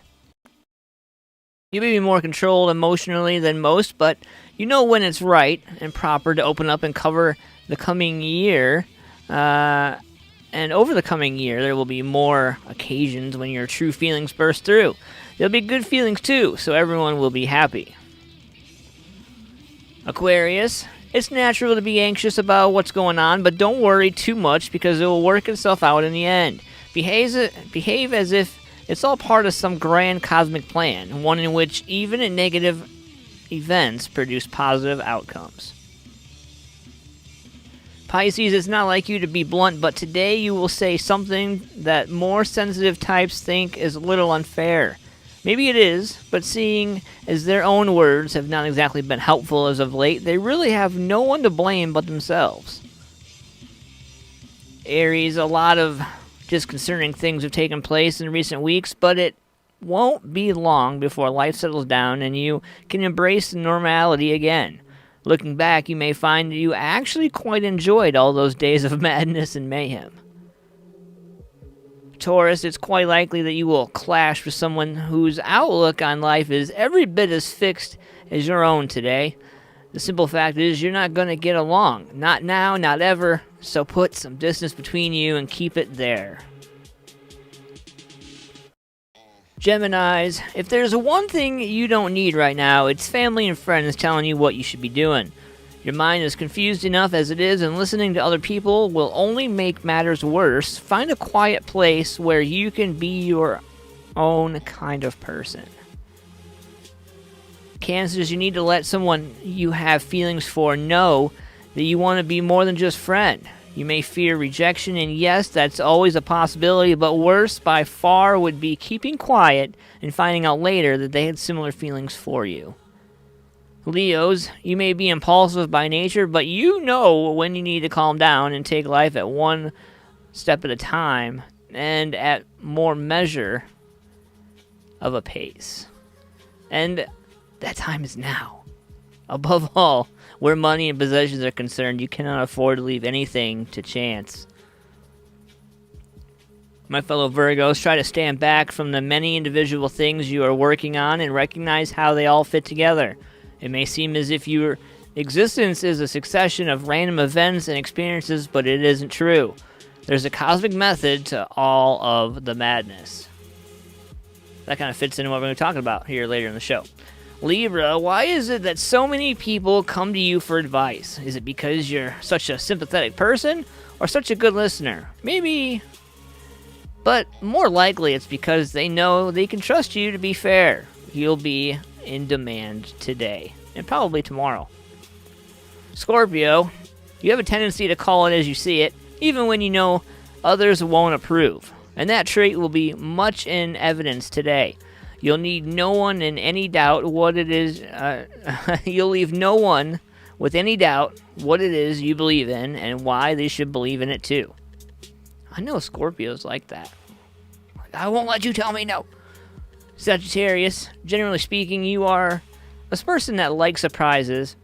You may be more controlled emotionally than most, but you know when it's right and proper to open up and cover the coming year. And over the coming year, there will be more occasions when your true feelings burst through. There'll be good feelings too, so everyone will be happy. Aquarius, it's natural to be anxious about what's going on, but don't worry too much because it will work itself out in the end. Behave as if it's all part of some grand cosmic plan, one in which even negative events produce positive outcomes. Pisces, it's not like you to be blunt, but today you will say something that more sensitive types think is a little unfair. Maybe it is, but seeing as their own words have not exactly been helpful as of late, they really have no one to blame but themselves. Aries, a lot of disconcerting things have taken place in recent weeks, but it won't be long before life settles down and you can embrace normality again. Looking back, you may find you actually quite enjoyed all those days of madness and mayhem. Taurus, it's quite likely that you will clash with someone whose outlook on life is every bit as fixed as your own today. The simple fact is you're not going to get along. Not now, not ever. So put some distance between you and keep it there. Geminis, if there's one thing you don't need right now, it's family and friends telling you what you should be doing. Your mind is confused enough as it is, and listening to other people will only make matters worse. Find a quiet place where you can be your own kind of person. Cancers, you need to let someone you have feelings for know that you want to be more than just friend. You may fear rejection, and yes, that's always a possibility, but worse by far would be keeping quiet and finding out later that they had similar feelings for you. Leos, you may be impulsive by nature, but you know when you need to calm down and take life at one step at a time and at more measure of a pace. And that time is now. Above all, where money and possessions are concerned, you cannot afford to leave anything to chance. My fellow Virgos, try to stand back from the many individual things you are working on and recognize how they all fit together. It may seem as if your existence is a succession of random events and experiences, but it isn't true. There's a cosmic method to all of the madness. That kind of fits into what we're going to be talking about here later in the show. Libra, why is it that so many people come to you for advice? Is it because you're such a sympathetic person or such a good listener? Maybe, but more likely it's because they know they can trust you to be fair. You'll be in demand today and probably tomorrow. Scorpio, you have a tendency to call it as you see it, even when you know others won't approve, and that trait will be much in evidence today. You'll need no one in any doubt what it is. You'll leave no one with any doubt what it is you believe in and why they should believe in it too. I know Scorpios like that. I won't let you tell me no. Sagittarius, generally speaking, you are a person that likes surprises,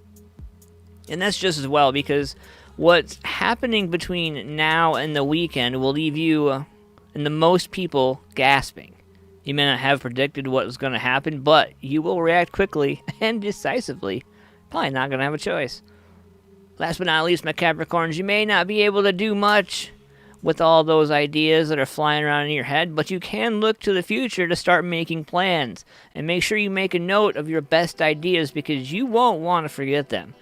and that's just as well because what's happening between now and the weekend will leave you and the most people gasping. You may not have predicted what was going to happen, but you will react quickly and decisively. Probably not going to have a choice. Last but not least, my Capricorns, you may not be able to do much with all those ideas that are flying around in your head, but you can look to the future to start making plans. And make sure you make a note of your best ideas because you won't want to forget them.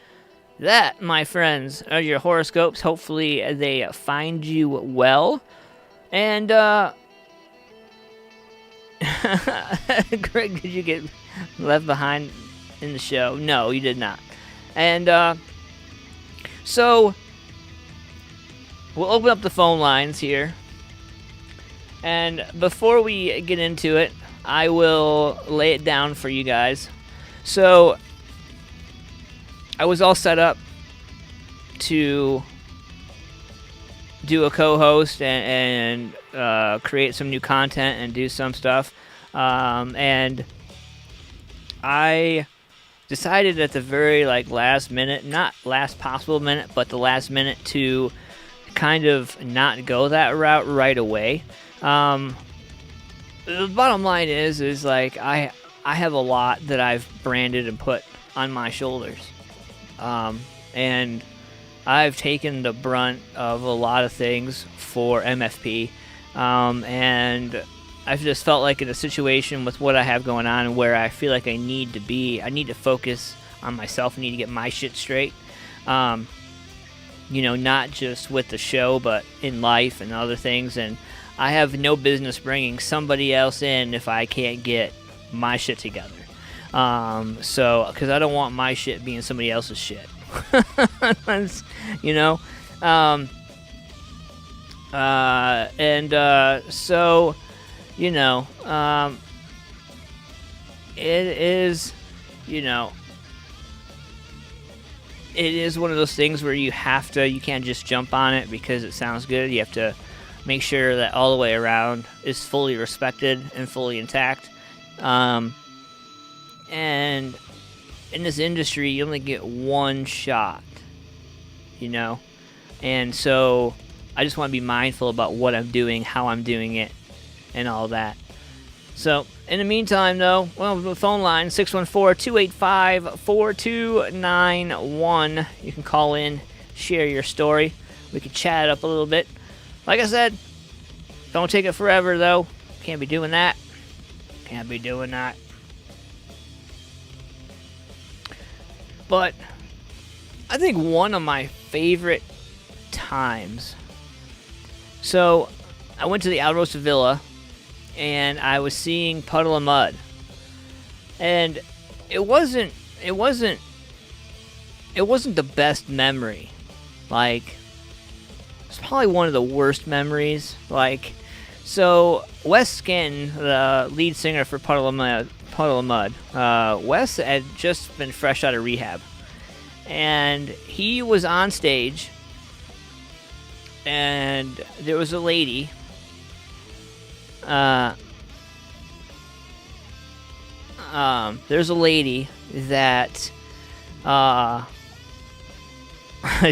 That, my friends, are your horoscopes. Hopefully they find you well. And, Greg, did you get left behind in the show? No, you did not. And so we'll open up the phone lines here. And before we get into it, I will lay it down for you guys. So I was all set up to do a co-host and create some new content and do some stuff. And I decided at the very last minute, not last possible minute, but the last minute to kind of not go that route right away. The bottom line is I have a lot that I've branded and put on my shoulders. And I've taken the brunt of a lot of things for MFP. And I've just felt like in a situation with what I have going on where I feel like I need to focus on myself. I need to get my shit straight. Not just with the show, but in life and other things. And I have no business bringing somebody else in if I can't get my shit together. So, because I don't want my shit being somebody else's shit. You know? So, you know, it is, you know, it is one of those things where you can't just jump on it because it sounds good. You have to make sure that all the way around is fully respected and fully intact. And in this industry, you only get one shot, you know? And so I just want to be mindful about what I'm doing, how I'm doing it, and all that. So, in the meantime, though, well, the phone line, 614-285-4291. You can call in, share your story. We can chat it up a little bit. Like I said, don't take it forever, though. Can't be doing that. Can't be doing that. But I think one of my favorite times. So, I went to the Alrosa Villa, and I was seeing Puddle of Mud. And it wasn't the best memory. Like, it's probably one of the worst memories. Like, so Wes Skin, the lead singer for Puddle of Mud, Wes had just been fresh out of rehab. And he was on stage, and there was a lady. There's a lady that,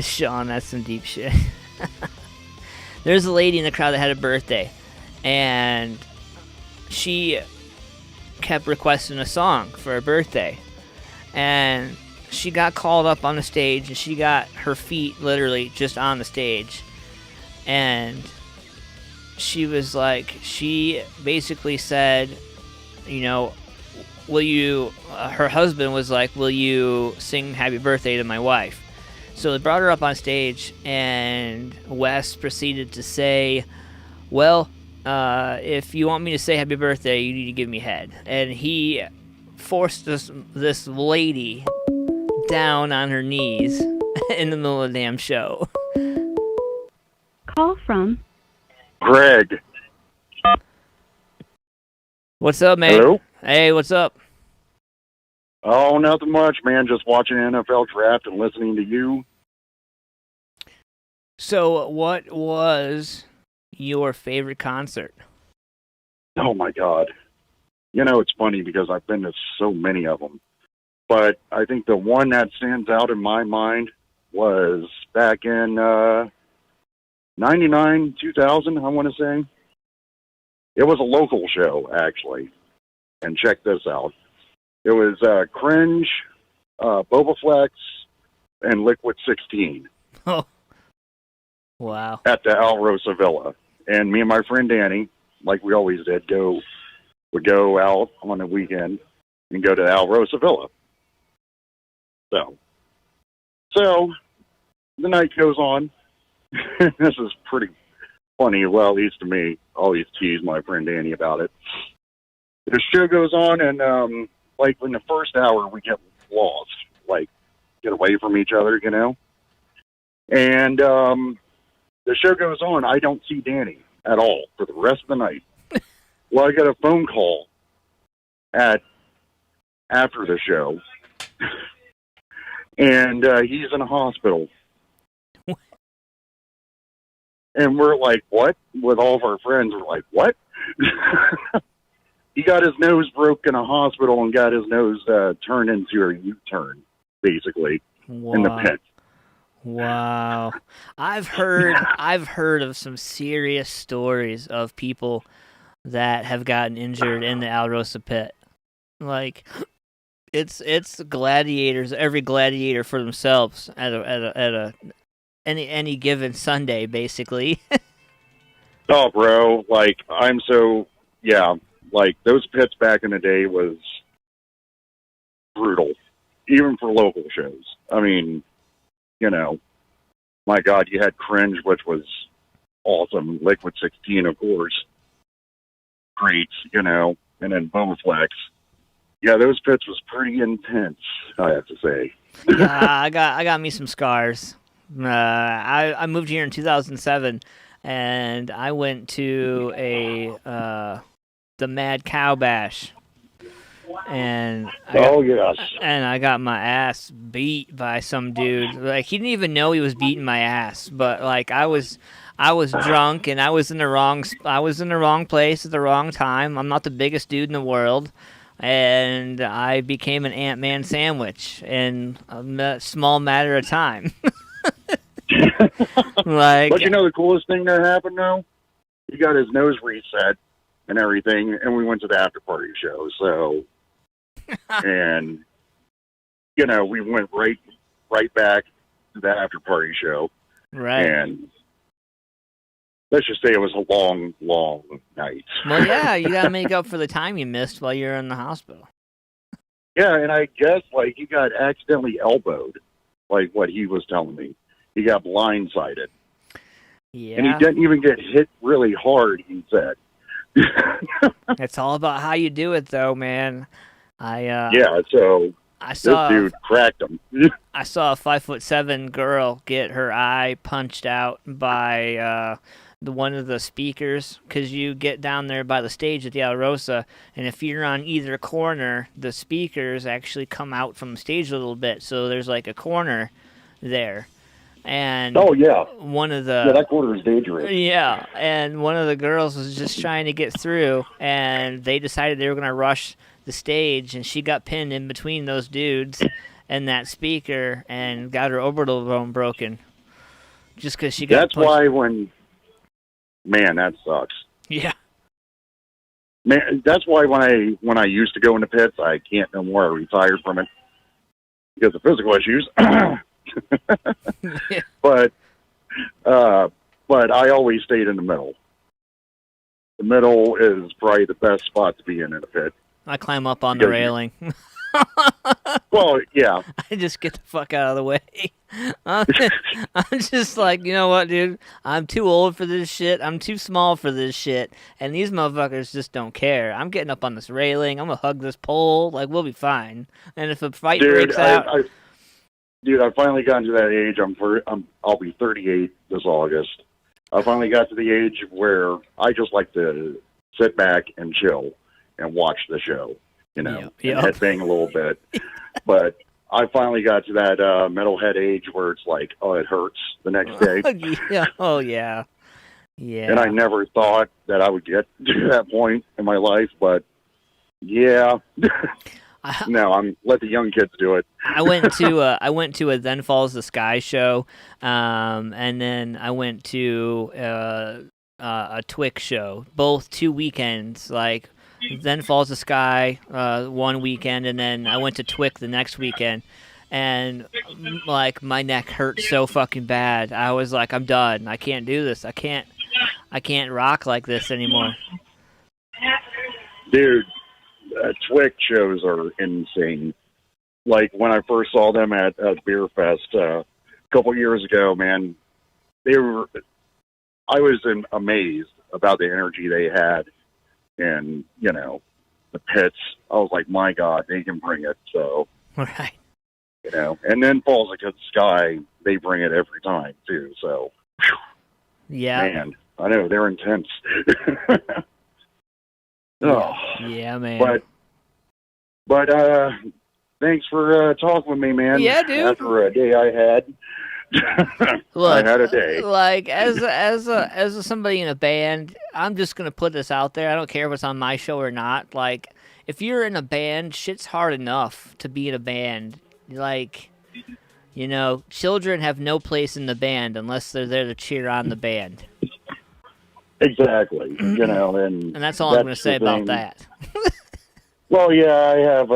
Sean, that's some deep shit. There's a lady in the crowd that had a birthday, and she kept requesting a song for her birthday, and she got called up on the stage, and she got her feet literally just on the stage, and she was like, she basically said, you know, will you, her husband was like, will you sing Happy Birthday to my wife? So they brought her up on stage, and Wes proceeded to say, well, if you want me to say Happy Birthday, you need to give me head. And he forced this lady down on her knees in the middle of the damn show. Call from Greg. What's up, man? Hello? Hey, what's up? Oh, nothing much, man. Just watching NFL draft and listening to you. So, what was your favorite concert? Oh, my God. You know, it's funny because I've been to so many of them. But I think the one that stands out in my mind was back in 99, 2000, I want to say. It was a local show, actually. And check this out. It was Cringe, Boba Flex, and Liquid 16. Oh, wow. At the Alrosa Villa. And me and my friend Danny, like we always did, would go out on the weekend and go to the Alrosa Villa. So the night goes on. This is pretty funny, well, at least to me. I always tease my friend Danny about it. The show goes on, and like in the first hour, we get lost, like get away from each other, you know. And the show goes on. I don't see Danny at all for the rest of the night. Well, I get a phone call after the show, and he's in a hospital. And we're like, what? With all of our friends, we're like, what? He got his nose broke in a hospital and got his nose turned into a U-turn, basically, in the pit. Wow. I've heard of some serious stories of people that have gotten injured in the Alrosa pit. Like, it's gladiators, every gladiator for themselves at any given Sunday, basically. Oh, bro, like, like, those pits back in the day was brutal, even for local shows. I mean, you know, my God, you had Cringe, which was awesome. Liquid 16, of course. Great, and then Bowflex. Yeah, those pits was pretty intense, I have to say. Yeah, I got me some scars. I moved here in 2007, and I went to the Mad Cow Bash, and I got my ass beat by some dude. Like, he didn't even know he was beating my ass, but like I was drunk and I was in the wrong place at the wrong time. I'm not the biggest dude in the world. And I became an Antman sandwich in a small matter of time. But the coolest thing that happened, though? He got his nose reset and everything, and we went to the after-party show. So, and, we went right back to the after-party show. Right. And let's just say it was a long, long night. Well, yeah, you gotta make up for the time you missed while you were in the hospital. Yeah, and I guess, he got accidentally elbowed, like what he was telling me. He got blindsided. Yeah. And he didn't even get hit really hard, he said. It's all about how you do it, though, man. So this dude cracked him. I saw a 5'7" girl get her eye punched out by one of the speakers, because you get down there by the stage at the Alrosa, and if you're on either corner, the speakers actually come out from the stage a little bit, so there's like a corner there. And one of the that corner is dangerous. Yeah, and one of the girls was just trying to get through, and they decided they were going to rush the stage, and she got pinned in between those dudes and that speaker and got her orbital bone broken just because she got That's pushed. why man, that sucks. Yeah. Man, that's why when I used to go into pits, I can't no more. I retired from it because of physical issues. But I always stayed in the middle. The middle is probably the best spot to be in a pit. I climb up on the railing. Well, yeah. I just get the fuck out of the way. I'm just like, you know what, dude? I'm too old for this shit. I'm too small for this shit. And these motherfuckers just don't care. I'm getting up on this railing. I'm going to hug this pole. Like, we'll be fine. And if a fight breaks out... I finally gotten to that age. I'll be 38 this August. I finally got to the age where I just like to sit back and chill and watch the show, and headbang a little bit. But I finally got to that metalhead age where it's like, oh, it hurts the next day. Yeah. Oh, yeah. Yeah. And I never thought that I would get to that point in my life, but yeah. No, let the young kids do it. I went to a Then Falls the Sky show, and then I went to a Twix show, both 2 weekends. Like, Then Falls the Sky one weekend, and then I went to Twix the next weekend. And like, my neck hurt so fucking bad. I was like, I'm done. I can't do this. I can't rock like this anymore. Dude. Twix shows are insane. Like, when I first saw them at Beer Fest a couple years ago, man, I was amazed about the energy they had, and the pits. I was like, my God, they can bring it. So, right, and then Falls Against the Sky, they bring it every time too. So, yeah, man, I know they're intense. Yeah, man. But thanks for talking with me, man. Yeah, dude. After a day I had, Look, I had a day. Like, as somebody in a band, I'm just gonna put this out there. I don't care if it's on my show or not. Like, if you're in a band, shit's hard enough to be in a band. Like, children have no place in the band unless they're there to cheer on the band. Exactly, and that's all I'm going to say about that. Well, yeah, I have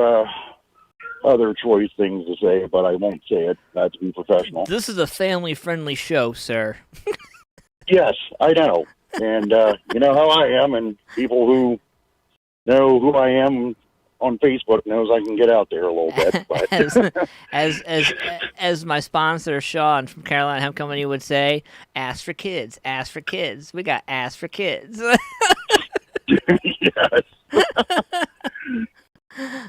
other choice things to say, but I won't say it. Not to be professional. This is a family-friendly show, sir. Yes, I know, and you know how I am, and people who know who I am on Facebook knows I can get out there a little bit. But as my sponsor Sean from Carolina Hemp Company would say, ask for kids, ask for kids. We got ask for kids. Yes.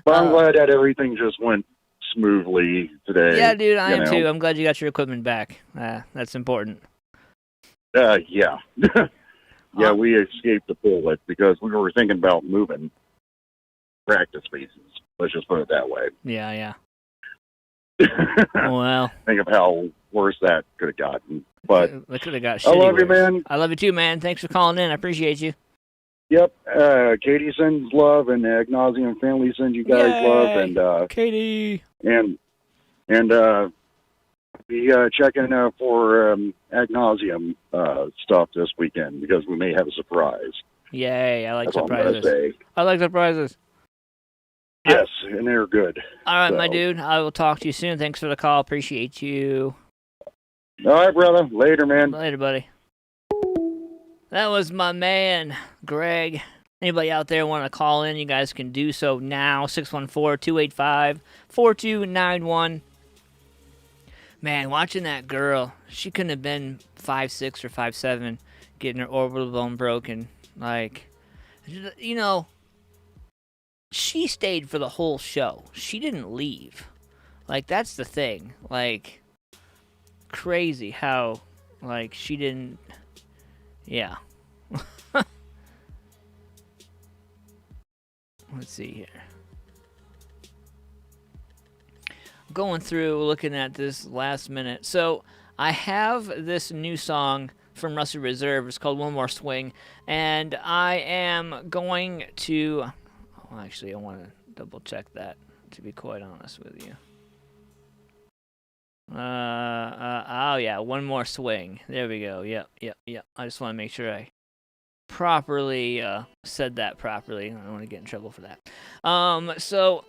But I'm glad that everything just went smoothly today. Yeah, dude, I am too. I'm glad you got your equipment back. That's important. Yeah. Yeah, we escaped the bullet because we were thinking about moving practice spaces. Let's just put it that way. Yeah. Well, think of how worse that could have gotten. But it could have got I love worse. you, man. I love you too, man. Thanks for calling in. I appreciate you. Yep. Katie sends love, and Agnosium family sends you guys love, and Katie and be checking for Agnosium stuff this weekend because we may have a surprise. Yay! I like That's all I'm gonna surprises. say. I like surprises. Yes, and they're good. All right, So. my dude. I will talk to you soon. Thanks for the call. Appreciate you. All right, brother. Later, man. Later, buddy. That was my man, Greg. Anybody out there want to call in, you guys can do so now. 614-285-4291. Man, watching that girl, she couldn't have been 5'6" or 5'7", getting her orbital bone broken. Like, you know, she stayed for the whole show. She didn't leave. Like, that's the thing. Like, crazy how, like, she didn't... Yeah. Let's see here. Going through, looking at this last minute. So, I have this new song from Rusty Reserve. It's called One More Swing. And I am going to... Oh, actually, I want to double check that, to be quite honest with you. Oh yeah, One More Swing. There we go. Yep. I just want to make sure I properly said that properly. I don't want to get in trouble for that. So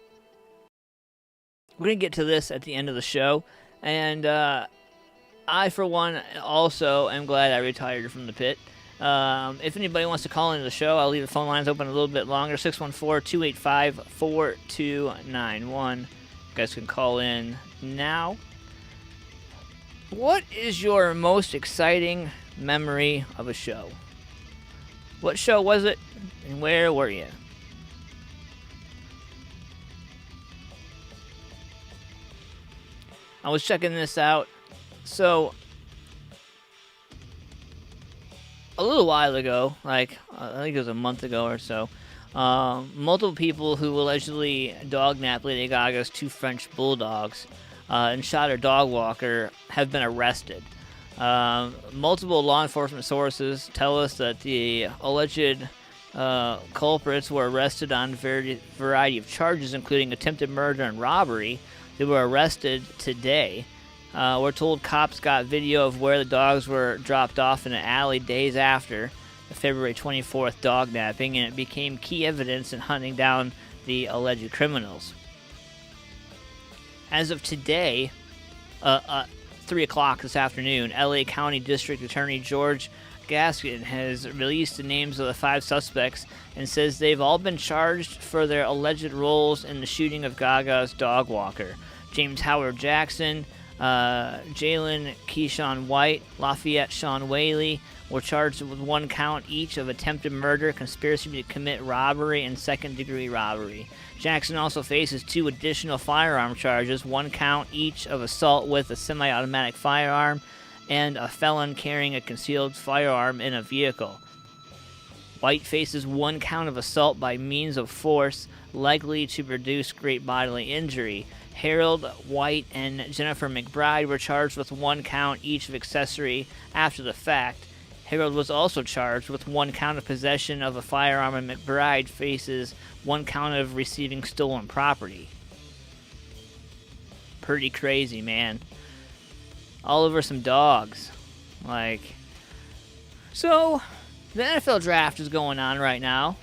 we're gonna get to this at the end of the show, and I, for one, also am glad I retired from the pit. If anybody wants to call into the show, I'll leave the phone lines open a little bit longer. 614-285-4291. You guys can call in now. What is your most exciting memory of a show? What show was it, and where were you? I was checking this out. So, a little while ago, like, I think it was a month ago or so, multiple people who allegedly dognapped Lady Gaga's 2 French bulldogs and shot her dog walker have been arrested. Multiple law enforcement sources tell us that the alleged culprits were arrested on a variety of charges, including attempted murder and robbery. They were arrested today. We're told cops got video of where the dogs were dropped off in an alley days after the February 24th dog napping, and it became key evidence in hunting down the alleged criminals. As of today, 3 o'clock this afternoon, LA County District Attorney George Gaskin has released the names of the 5 suspects and says they've all been charged for their alleged roles in the shooting of Gaga's dog walker. James Howard Jackson, Jalen Keyshawn White, Lafayette Sean Whaley were charged with 1 count each of attempted murder, conspiracy to commit robbery, and second-degree robbery. Jackson also faces 2 additional firearm charges, 1 count each of assault with a semi-automatic firearm and a felon carrying a concealed firearm in a vehicle. White faces 1 count of assault by means of force likely to produce great bodily injury. Harold White and Jennifer McBride were charged with 1 count each of accessory after the fact. Harold was also charged with 1 count of possession of a firearm, and McBride faces 1 count of receiving stolen property. Pretty crazy, man. All over some dogs. Like, so, the NFL draft is going on right now.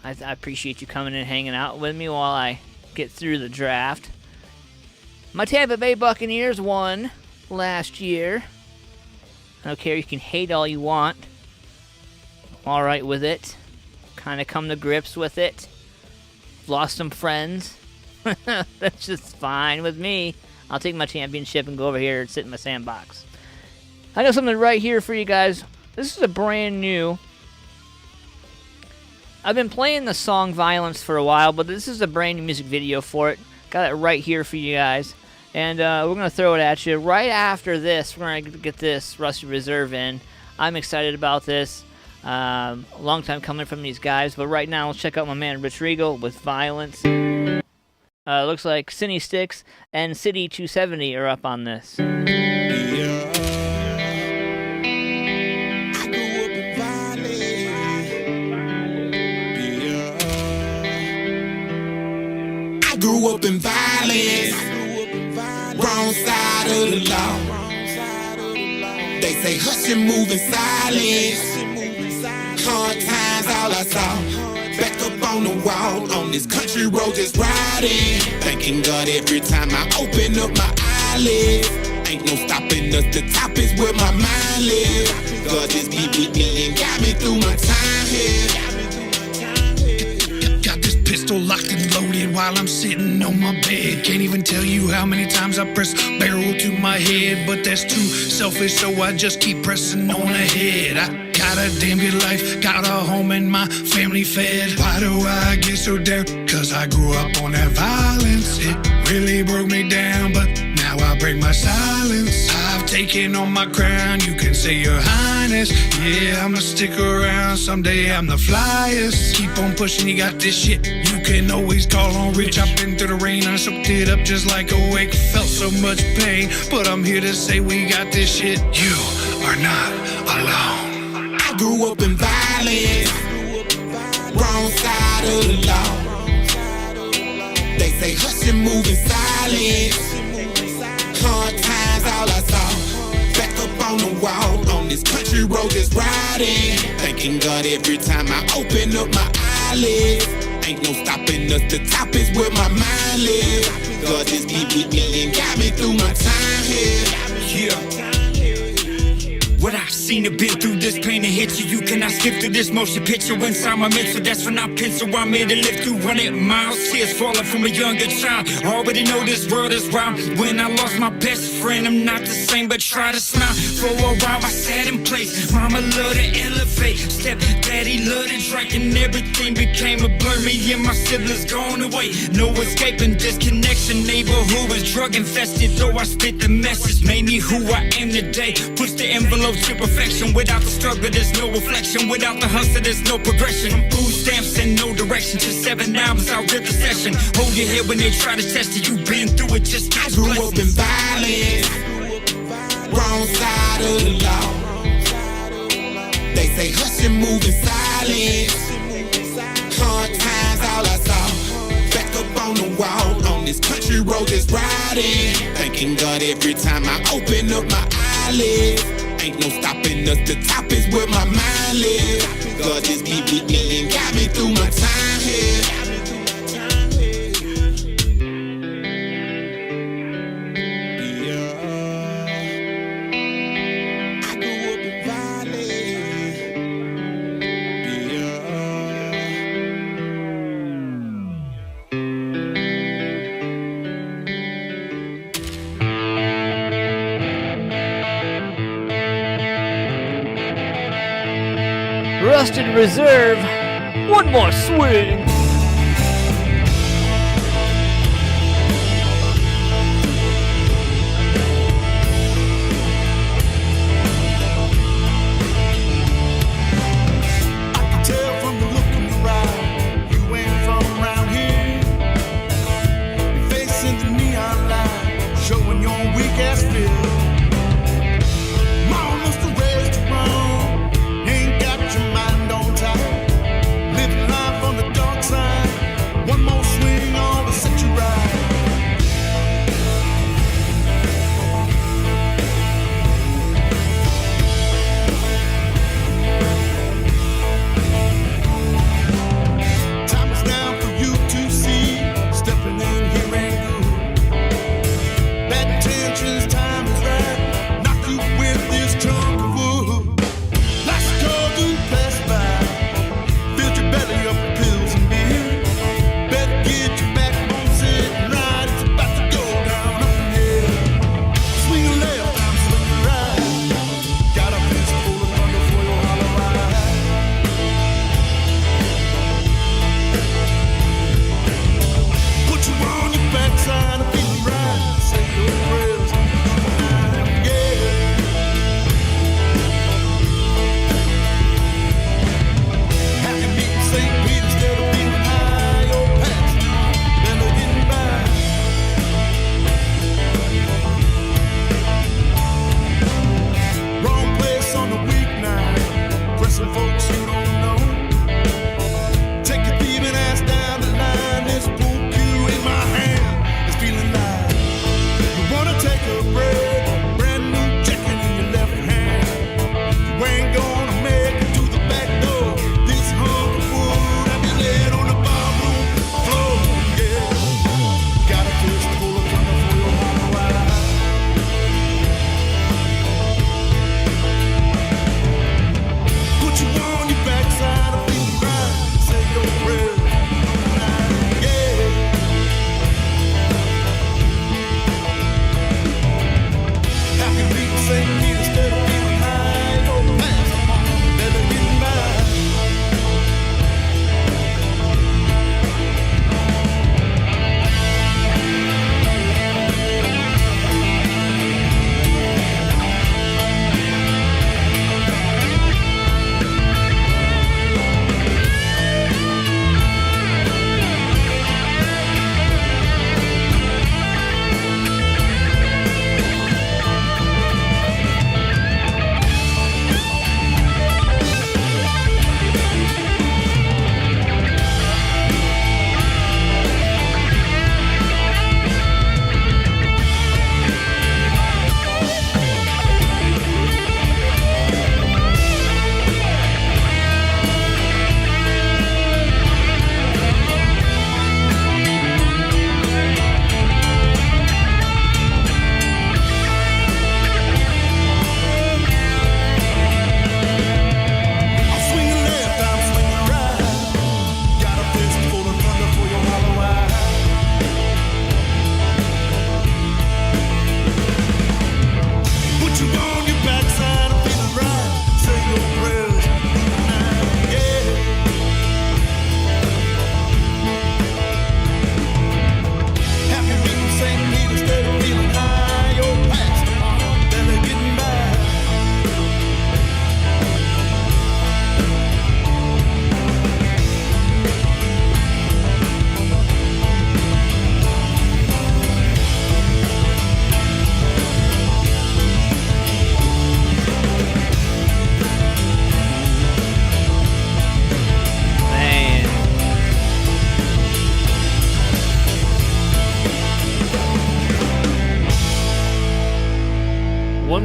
I appreciate you coming and hanging out with me while I get through the draft. My Tampa Bay Buccaneers won last year. I don't care, you can hate all you want. I'm alright with it. Kind of come to grips with it. lost some friends. That's just fine with me. I'll take my championship and go over here and sit in my sandbox. I got something right here for you guys. This is a brand new. I've been playing the song Violence for a while, but this is a brand new music video for it. Got it right here for you guys. And we're going to throw it at you. Right after this, we're going to get this Rusted Reserve in. I'm excited about this. A long time coming from these guys. But right now, let's check out my man Rich Regal with Violence. Looks like Cinny Sticks and City 270 are up on this. Grew up in violence, wrong side of the law. They say hush and move in silence. Hard times all I saw. Back up on the wall, on this country road just riding. Thanking God every time I open up my eyelids. Ain't no stopping us, the top is where my mind lives. God just be with me and got me through my time here. Pistol locked and loaded while I'm sitting on my bed. Can't even tell you how many times I press barrel to my head, but that's too selfish, so I just keep pressing on ahead. I got a damn good life, got a home and my family fed. Why do I get so down? Cause I grew up on that violence. It really broke me down, but now I break my silence. I've taken on my crown, you can say your highness. Yeah, I'ma stick around, someday I'm the flyest. Keep on pushing, you got this shit, you can always call on Rich. I've been through the rain, I soaked it up just like a wake. Felt so much pain, but I'm here to say we got this shit. You are not alone. I grew up in violence, wrong side of the law. They say hush and move in silence. Hard times all I saw. Back up on the wall, on this country road just riding. Thanking God every time I open up my eyelids. Ain't no stopping us, the top is where my mind lives. God just be with me and got me through my time here. Yeah. What I've seen and been through, this pain to hit you. You cannot skip through this motion picture inside my mental. That's when I pencil, I'm made to live through 100 miles. Tears falling from a younger child. Already know this world is wild. When I lost my best friend, I'm not the same, but try to smile. For a while I sat in place. Mama loved to elevate. Step daddy loved to drink, and everything became a blur. Me and my siblings gone away. No escaping disconnection. Neighborhood was drug infested. Though I spit the message, made me who I am today. Push the envelope to perfection. Without the struggle, there's no reflection. Without the hustle, there's no progression. Food stamps and no direction. Just 7 albums, I'll rip the session. Hold your head when they try to test it. You've been through it, just I grew up in violence, wrong side of the law. They say hush and move in silence. Hard times all I saw. Back up on the wall, on this country road just riding. Thanking God every time I open up my eyelids. Ain't no stopping us, the top is where my mind lives. God just be with me and got me through my time here. Rusted Reserve, one more swing.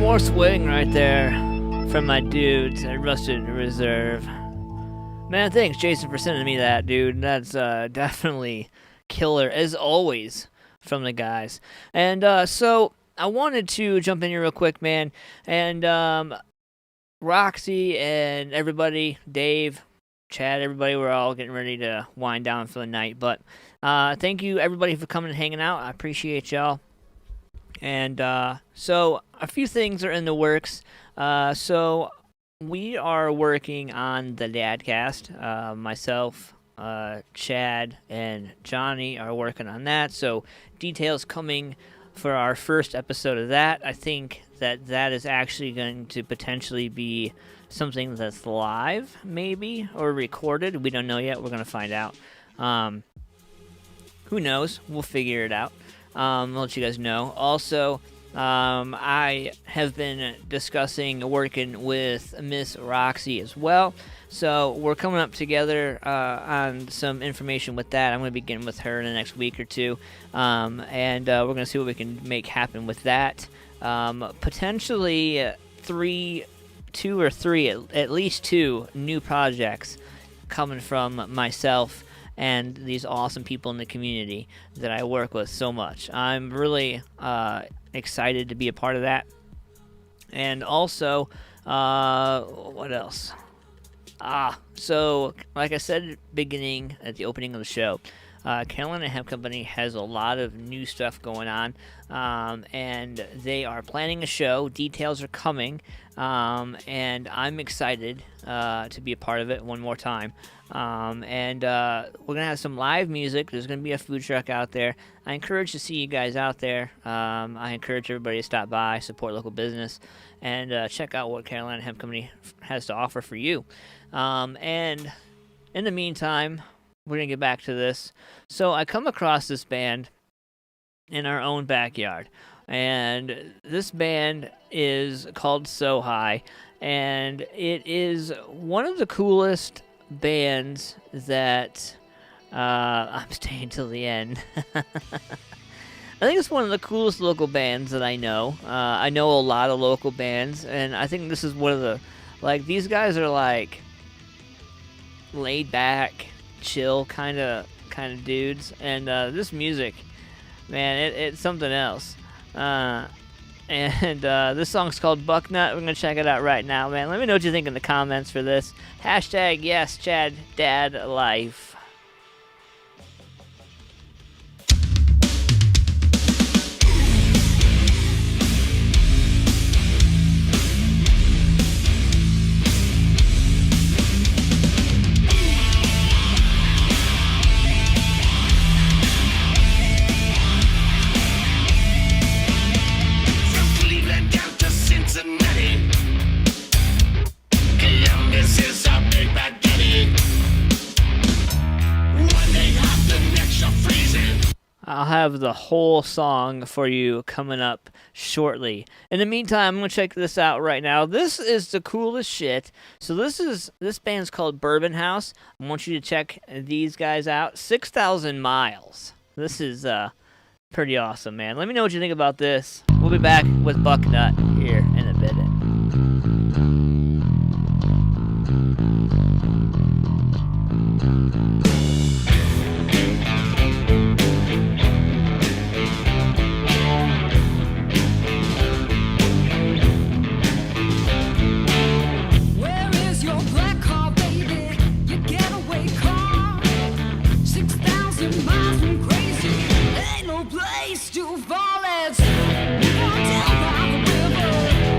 more swing right there from my dudes at Rusted Reserve. Man, thanks, Jason, for sending me that, dude. That's definitely killer, as always, from the guys. And so I wanted to jump in here real quick, man. And Roxy and everybody, Dave, Chad, everybody, we're all getting ready to wind down for the night. But thank you, everybody, for coming and hanging out. I appreciate y'all. And so a few things are in the works. So we are working on the Dadcast. Myself, Chad, and Johnny are working on that. So details coming for our first episode of that. I think that is actually going to potentially be something that's live, maybe, or recorded. We don't know yet. We're going to find out. Who knows? We'll figure it out. I'll let you guys know. Also, I have been discussing working with Miss Roxy as well. So we're coming up together on some information with that. I'm going to be getting with her in the next week or two. And we're going to see what we can make happen with that. Potentially at least two new projects coming from myself and these awesome people in the community that I work with so much. I'm really excited to be a part of that. And also, what else? So, like I said at the opening of the show, Carolina Hemp Company has a lot of new stuff going on, and they are planning a show. Details are coming, and I'm excited to be a part of it one more time. And we're going to have some live music. There's going to be a food truck out there. I encourage to see you guys out there. I encourage everybody to stop by, support local business, and check out what Carolina Hemp Company has to offer for you. And in the meantime, we're going to get back to this. So I come across this band in our own backyard. And this band is called So High. And it is one of the coolest bands that I'm staying till the end. I think it's one of the coolest local bands that I know. I know a lot of local bands. And I think this is one of the... Like, these guys are like... laid back, chill kind of dudes, and this music, man, it's something else. And this song's called Bucknut. We're gonna check it out right now, man. Let me know what you think in the comments for this. Hashtag yes, Chad Dad Life. I'll have the whole song for you coming up shortly. In the meantime, I'm going to check this out right now. This is the coolest shit. So this band's called Bourbon House. I want you to check these guys out. 6,000 Miles. This is pretty awesome, man. Let me know what you think about this. We'll be back with Bucknut here in a bit. Place to fall, it's down by the river.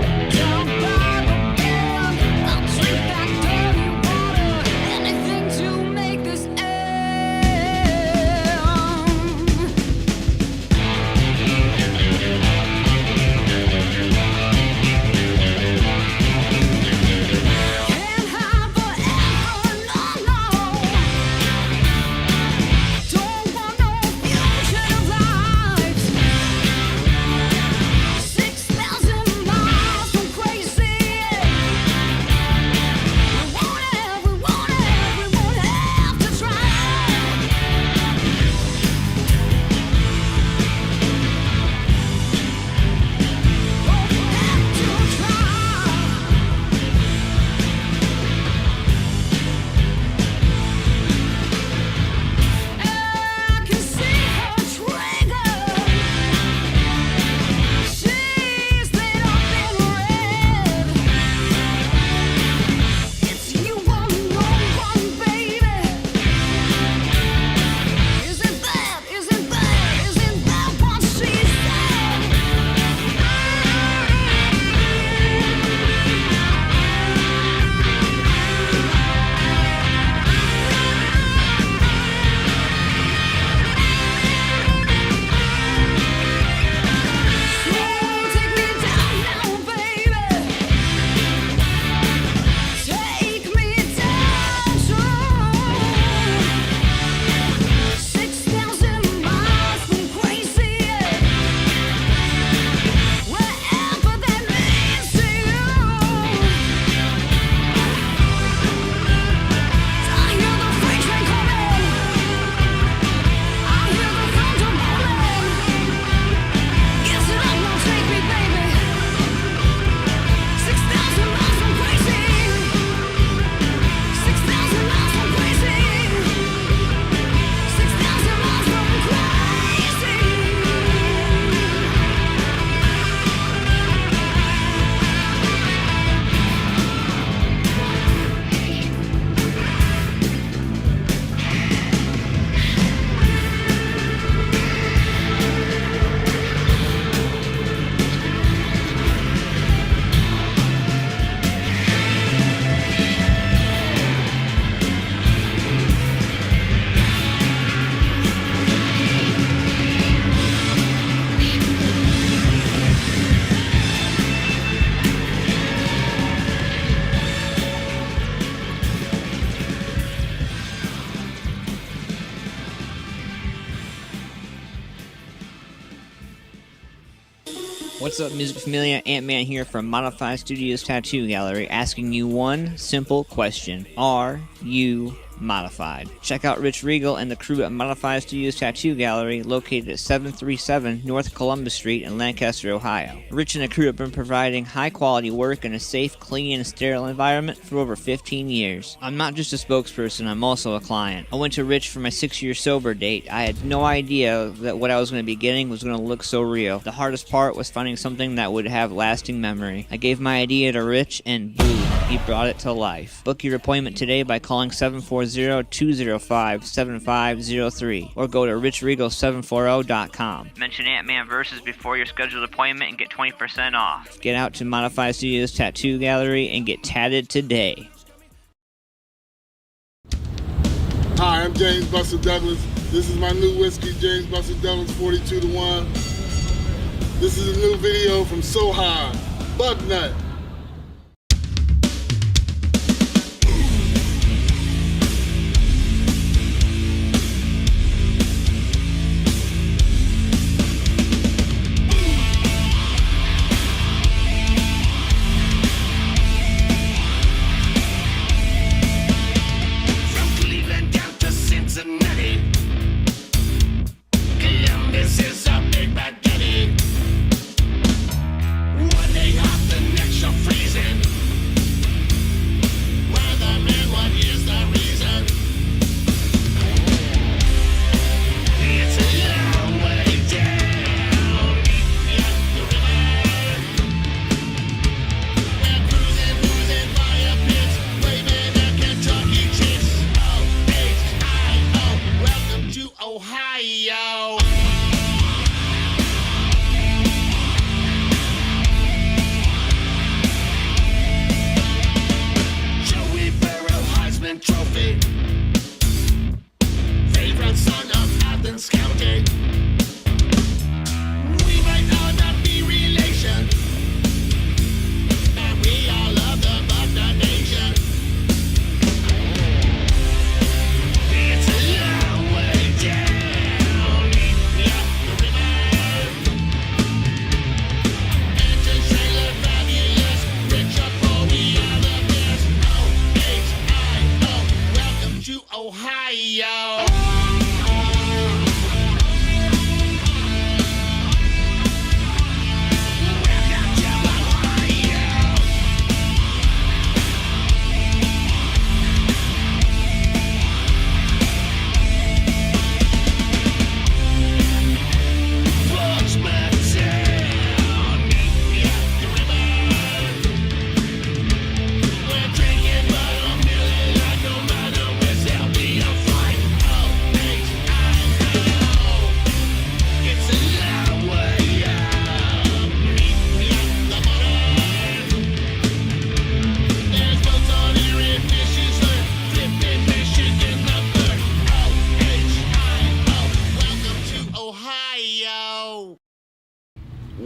What's up, Music Familia? Antman here from Modified Studios Tattoo Gallery, asking you one simple question. Are you modified? Check out Rich Regal and the crew at Modified Studios Tattoo Gallery, located at 737 North Columbus Street in Lancaster, Ohio. Rich and the crew have been providing high-quality work in a safe, clean, and sterile environment for over 15 years. I'm not just a spokesperson, I'm also a client. I went to Rich for my 6-year sober date. I had no idea that what I was going to be getting was going to look so real. The hardest part was finding something that would have lasting memory. I gave my idea to Rich, and boom, he brought it to life. Book your appointment today by calling 740-205-7503 or go to richregal740.com. Mention AntmanVs before your scheduled appointment and get 20% off. Get out to Modified Studios Tattoo Gallery and get tatted today. Hi, I'm James Buster Douglas. This is my new whiskey, James Buster Douglas 42 to 1. This is a new video from So High, Bug Nut.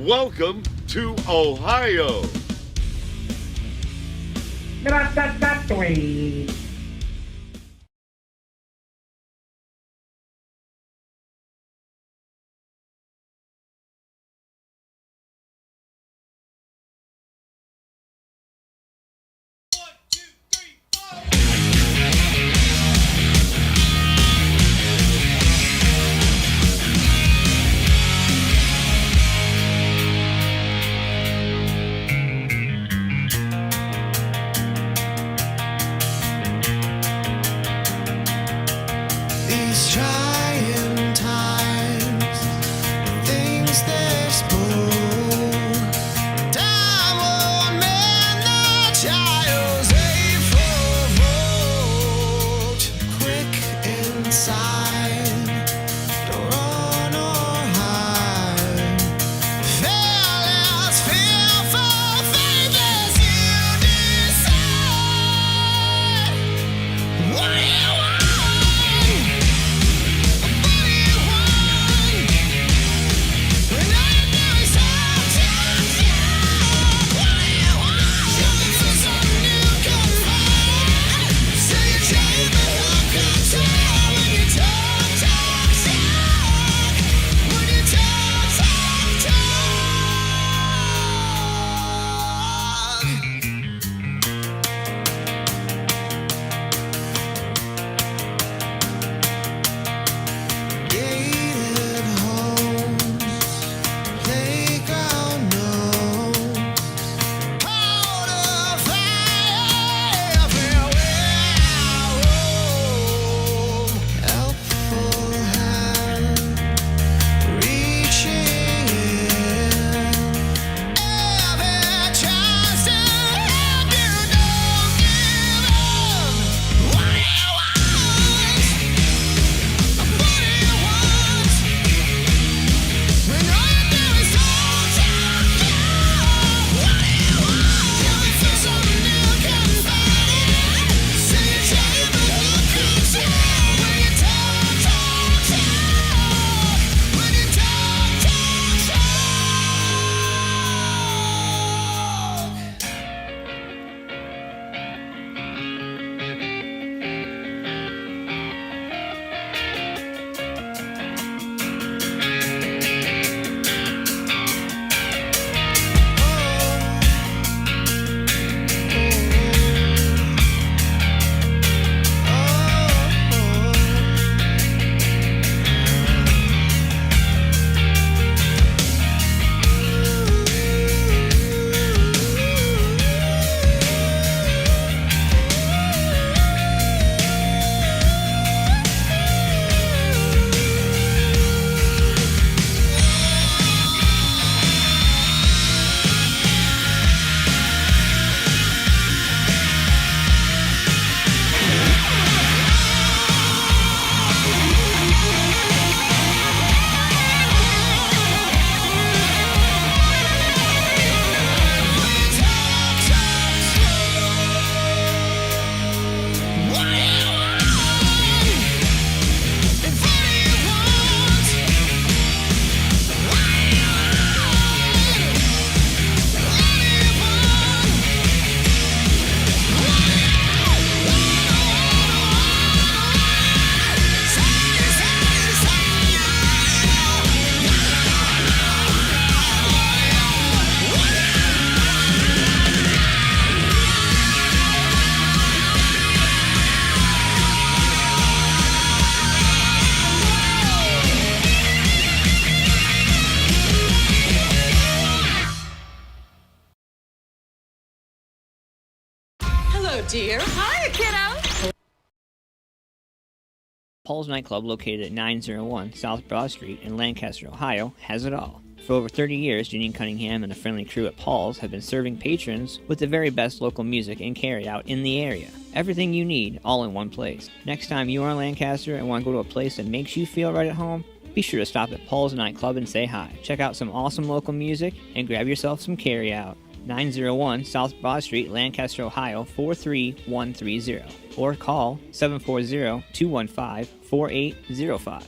Welcome to Ohio. dear. Hi, kiddo. Paul's nightclub, located at 901 South Broad Street in Lancaster, Ohio, has it all. For over 30 years, Janine Cunningham and the friendly crew at Paul's have been serving patrons with the very best local music and carry-out in the area. Everything you need, all in one place. Next time you are in Lancaster and want to go to a place that makes you feel right at home, be sure to stop at Paul's Nightclub and say hi. Check out some awesome local music and grab yourself some carry-out. 901 South Broad Street, Lancaster, Ohio, 43130. Or call 740-215-4805.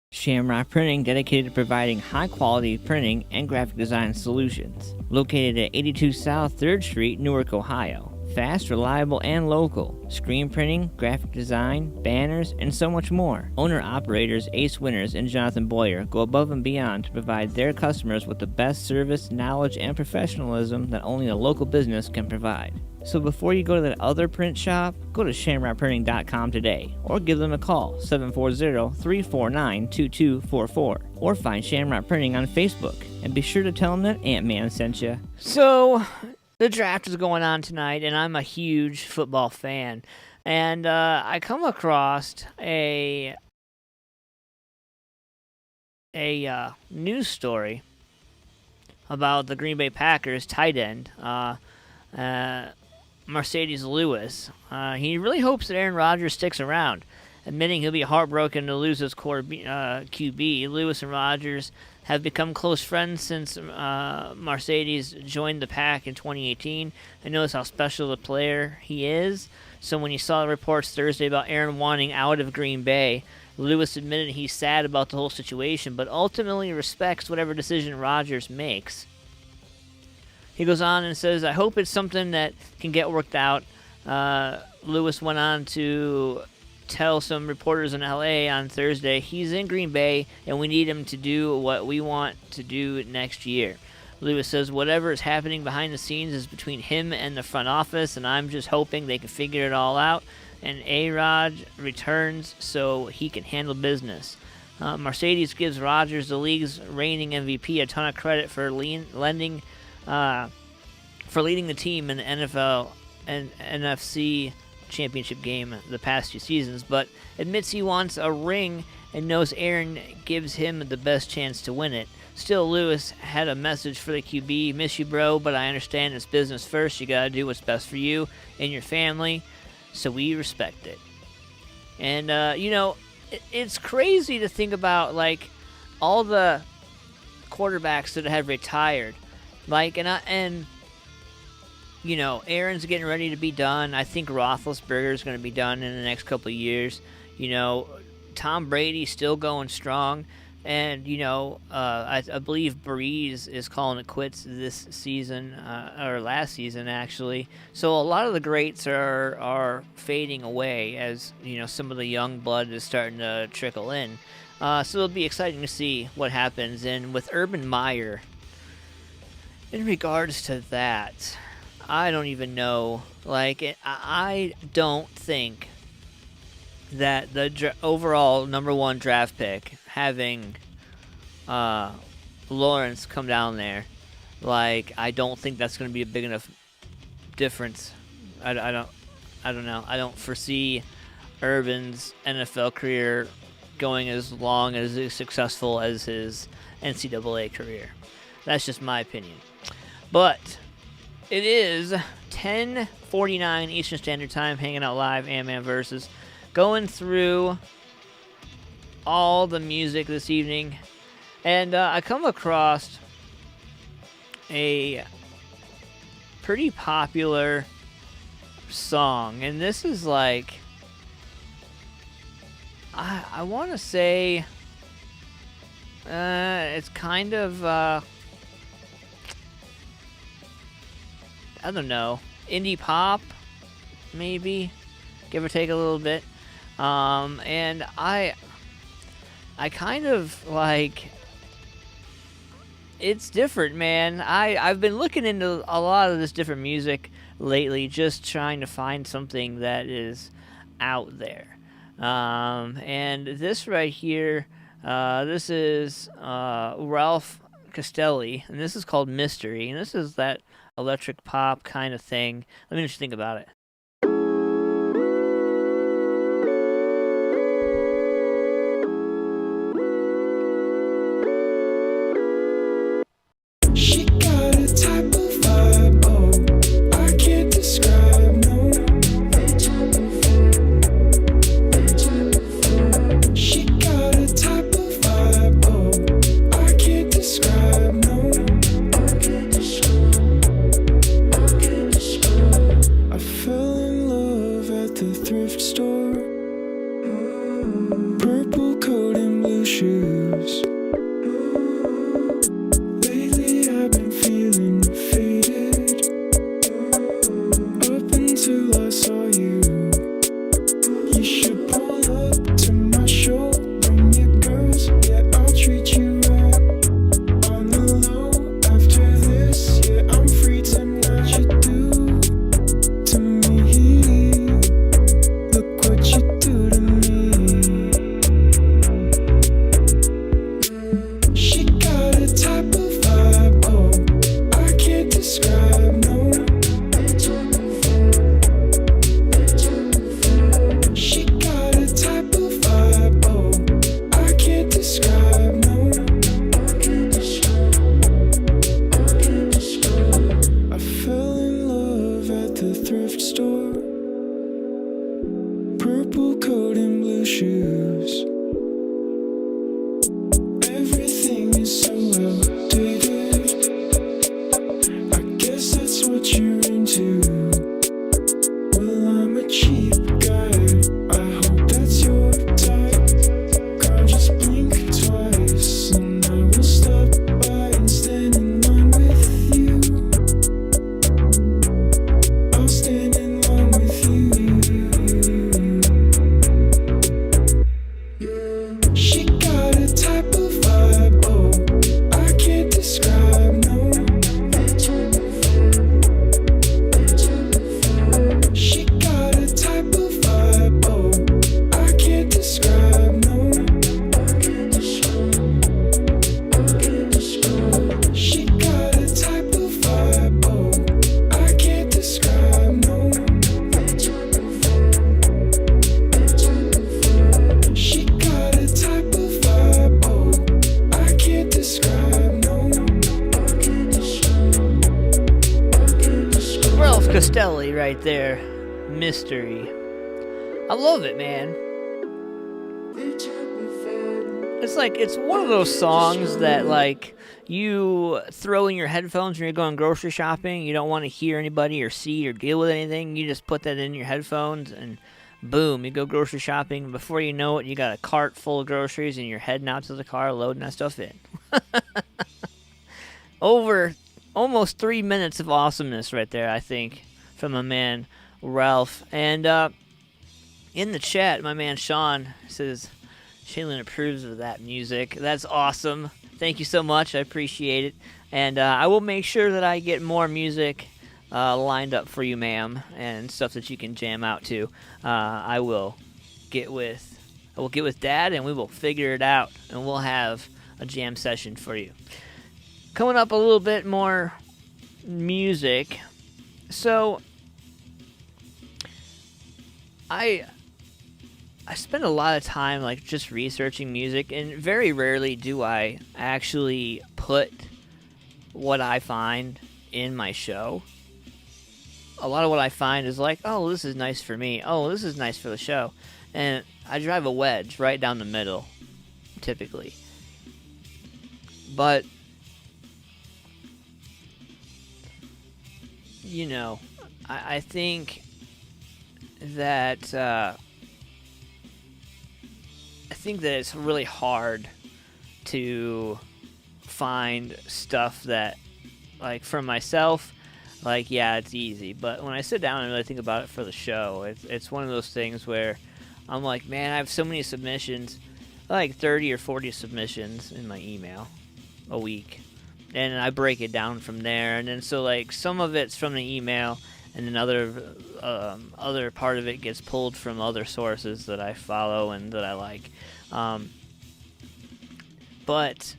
Shamrock Printing, dedicated to providing high-quality printing and graphic design solutions. Located at 82 South 3rd Street, Newark, Ohio. Fast, reliable, and local. Screen printing, graphic design, banners, and so much more. Owner-operators Ace Winters and Jonathan Boyer go above and beyond to provide their customers with the best service, knowledge, and professionalism that only a local business can provide. So before you go to that other print shop, go to shamrockprinting.com today, or give them a call, 740-349-2244, or find Shamrock Printing on Facebook, and be sure to tell them that Antman sent you. So, the draft is going on tonight, and I'm a huge football fan, and I come across a news story about the Green Bay Packers tight end, Mercedes Lewis. He really hopes that Aaron Rodgers sticks around, admitting he'll be heartbroken to lose his core QB. Lewis and Rodgers have become close friends since Mercedes joined the pack in 2018 and knows how special a player he is. So when he saw the reports Thursday about Aaron wanting out of Green Bay, Lewis admitted he's sad about the whole situation, but ultimately respects whatever decision Rodgers makes. He goes on and says, I hope it's something that can get worked out. Lewis went on to tell some reporters in LA on Thursday he's in Green Bay and we need him to do what we want to do next year. Lewis says whatever is happening behind the scenes is between him and the front office, and I'm just hoping they can figure it all out and A-Rod returns so he can handle business. Mercedes gives Rodgers, the league's reigning MVP, a ton of credit for leading the team in the NFL and NFC championship game the past 2 seasons, but admits he wants a ring and knows Aaron gives him the best chance to win it. Still, Lewis had a message for the QB, miss you, bro, but I understand it's business first. You gotta do what's best for you and your family, so we respect it. And, it's crazy to think about, like, all the quarterbacks that have retired. Like, Aaron's getting ready to be done. I think Roethlisberger's going to be done in the next couple of years. Tom Brady's still going strong. And, I believe Breeze is calling it quits this season, or last season, actually. So a lot of the greats are fading away as, some of the young blood is starting to trickle in. So it'll be exciting to see what happens. And with Urban Meyer, in regards to that, I don't even know. Like, I don't think that the overall number 1 draft pick, having Lawrence come down there, like, I don't think that's going to be a big enough difference. I don't know. I don't foresee Urban's NFL career going as long as successful as his NCAA career. That's just my opinion. But it is 10:49 Eastern Standard Time, hanging out live, AntmanVs, going through all the music this evening, and I come across a pretty popular song, and this is like, I want to say, it's kind of, I don't know, indie pop, maybe, give or take a little bit. And I kind of like, it's different, man. I've been looking into a lot of this different music lately, just trying to find something that is out there. And this right here, this is Ralph Castelli, and this is called Mystery, and this is that electric pop kind of thing. Let me just think about it. coat and blue shoes. Everything is so outdated. I guess that's what you're into. Well, I'm a cheap guy. I hope that's your type. Girl, just blink twice and I will stop by and stand in line with you. I'll stand in line with you. She got a type of vibe, oh, I can't describe, no. She got a type of vibe, oh, I can't describe, no. She got a type of vibe, oh, I can't describe, no. She got a type of vibe, oh, I can't describe, no. Ralph Costelli right there. Mystery. I love it, man. It's one of those songs that, like, you throw in your headphones when you're going grocery shopping. You don't want to hear anybody or see or deal with anything. You just put that in your headphones and boom, you go grocery shopping. Before you know it, you got a cart full of groceries and you're heading out to the car loading that stuff in. Over almost 3 minutes of awesomeness right there, I think, from my man Ralph. And in the chat, my man Sean says, Shaylin approves of that music. That's awesome. Thank you so much. I appreciate it. And I will make sure that I get more music lined up for you, ma'am, and stuff that you can jam out to. I will get with Dad, and we will figure it out, and we'll have a jam session for you. Coming up a little bit more music. So I spend a lot of time like just researching music, and very rarely do I actually put what I find in my show. A lot of what I find is like, oh, this is nice for me. Oh, this is nice for the show. And I drive a wedge right down the middle, typically. But, you know, I think that it's really hard to find stuff that, like, for myself, like, yeah, it's easy. But when I sit down and really think about it for the show, it's one of those things where I'm like, man, I have so many submissions, like 30 or 40 submissions in my email a week. And I break it down from there. And then so, like, some of it's from the email, and then other part of it gets pulled from other sources that I follow and that I like. But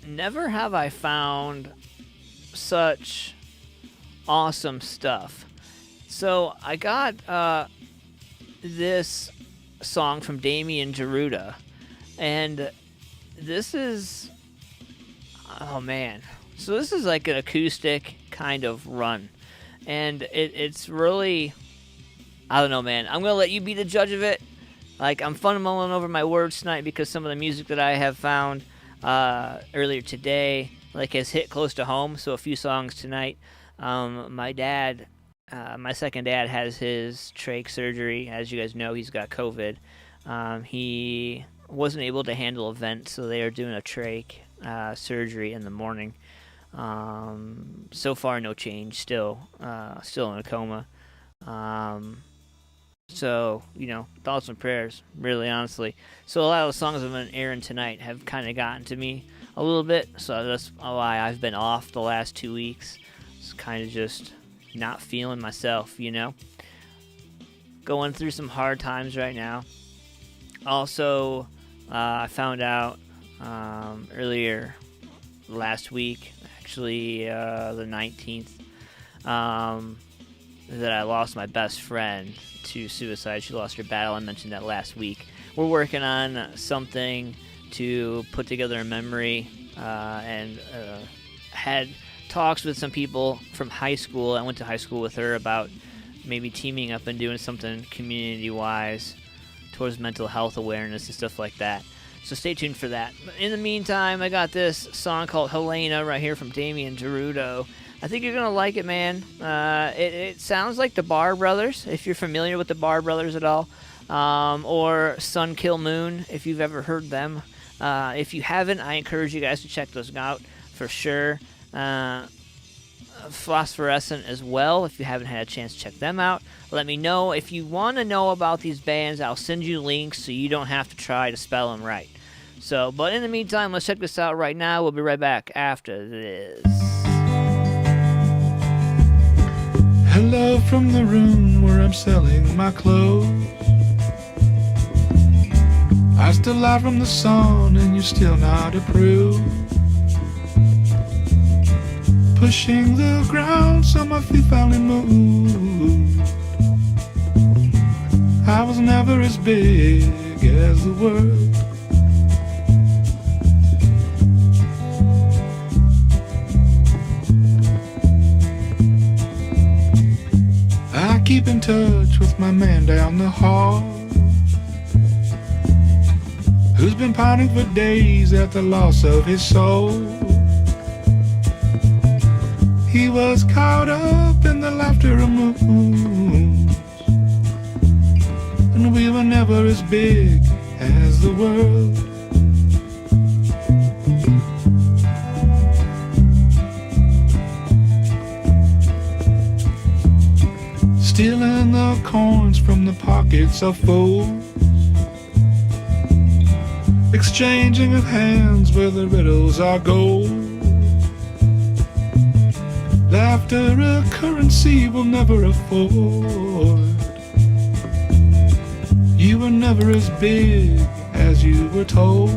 never have I found such awesome stuff. So I got this song from Damien Geruda, and this is, oh man, so this is like an acoustic kind of run, and it's really, I don't know, man. I'm gonna let you be the judge of it. Like, I'm mulling over my words tonight because some of the music that I have found earlier today, like, has hit close to home. So a few songs tonight. My dad, my second dad, has his trach surgery. As you guys know, he's got COVID. He wasn't able to handle a vent, so they are doing a trach surgery in the morning. So far, no change. Still in a coma. So, you know, thoughts and prayers, really, honestly. So a lot of the songs I've been airing tonight have kind of gotten to me a little bit. So that's why I've been off the last 2 weeks. It's kind of just not feeling myself, you know. Going through some hard times right now. Also, I found out earlier last week, actually the 19th, that I lost my best friend to suicide. She lost her battle. I mentioned that last week. We're working on something to put together a memory, and had talks with some people from high school. I went to high school with her about maybe teaming up and doing something community-wise towards mental health awareness and stuff like that. So stay tuned for that. In the meantime, I got this song called Helena right here from Damian Gerudo. I think you're going to like it, man. It sounds like the Bar Brothers, if you're familiar with the Bar Brothers at all. Or Sun Kill Moon, if you've ever heard them. If you haven't, I encourage you guys to check those out for sure. Phosphorescent as well, if you haven't had a chance to check them out. Let me know. If you want to know about these bands, I'll send you links so you don't have to try to spell them right. So, but in the meantime, let's check this out right now. We'll be right back after this. Hello from the room where I'm selling my clothes. I still lie from the sun and you're still not approved. Pushing the ground so my feet finally move. I was never as big as the world. I keep in touch with my man down the hall, who's been pining for days at the loss of his soul. He was caught up in the laughter of moons, and we were never as big as the world. Stealing the coins from the pockets of fools, exchanging of hands where the riddles are gold. Laughter a currency we'll never afford. You were never as big as you were told.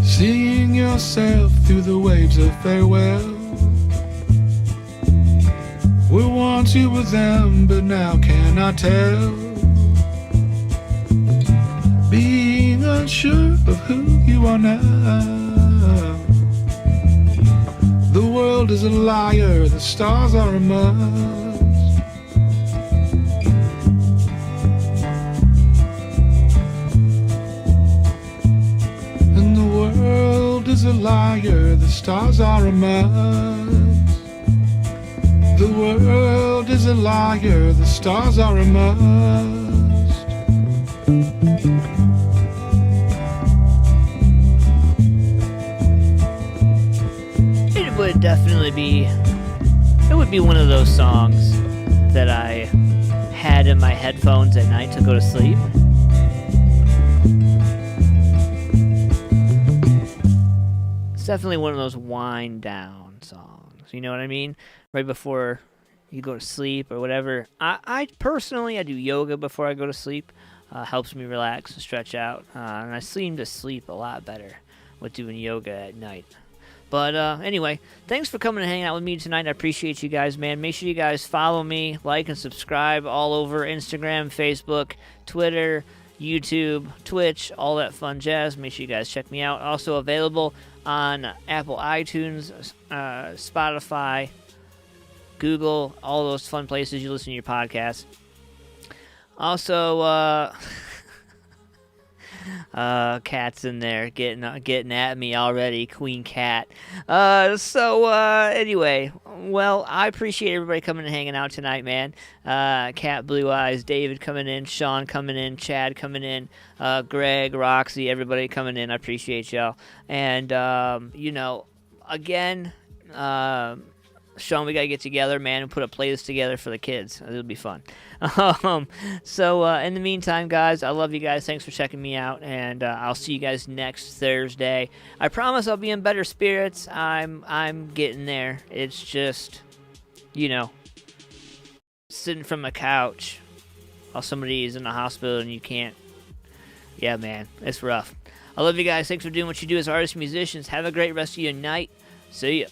Seeing yourself through the waves of farewell. Where once you were them, but now cannot tell. Being unsure of who you are now. The world is a liar, the stars are a must. And the world is a liar, the stars are a must. The world is a liar, the stars are a must. It would definitely be, it would be one of those songs that I had in my headphones at night to go to sleep. It's definitely one of those wind down songs, you know what I mean? Right before you go to sleep or whatever. I personally, I do yoga before I go to sleep. Helps me relax and stretch out. And I seem to sleep a lot better with doing yoga at night. But anyway, thanks for coming and hanging out with me tonight. I appreciate you guys, man. Make sure you guys follow me, like and subscribe all over Instagram, Facebook, Twitter, YouTube, Twitch, all that fun jazz. Make sure you guys check me out. Also available on Apple iTunes, Spotify, Google, all those fun places you listen to your podcast. Also, Cat's in there getting at me already, Queen Cat. Anyway, well, I appreciate everybody coming and hanging out tonight, man. Cat, Blue Eyes, David coming in, Sean coming in, Chad coming in, Greg, Roxy, everybody coming in. I appreciate y'all. And again, Sean, we gotta get together, man, and put a playlist together for the kids. It'll be fun. In the meantime, guys, I love you guys. Thanks for checking me out, and I'll see you guys next Thursday. I promise I'll be in better spirits. I'm getting there. It's just, sitting from a couch while somebody is in the hospital and you can't. Yeah, man, it's rough. I love you guys. Thanks for doing what you do as artists and musicians. Have a great rest of your night. See ya.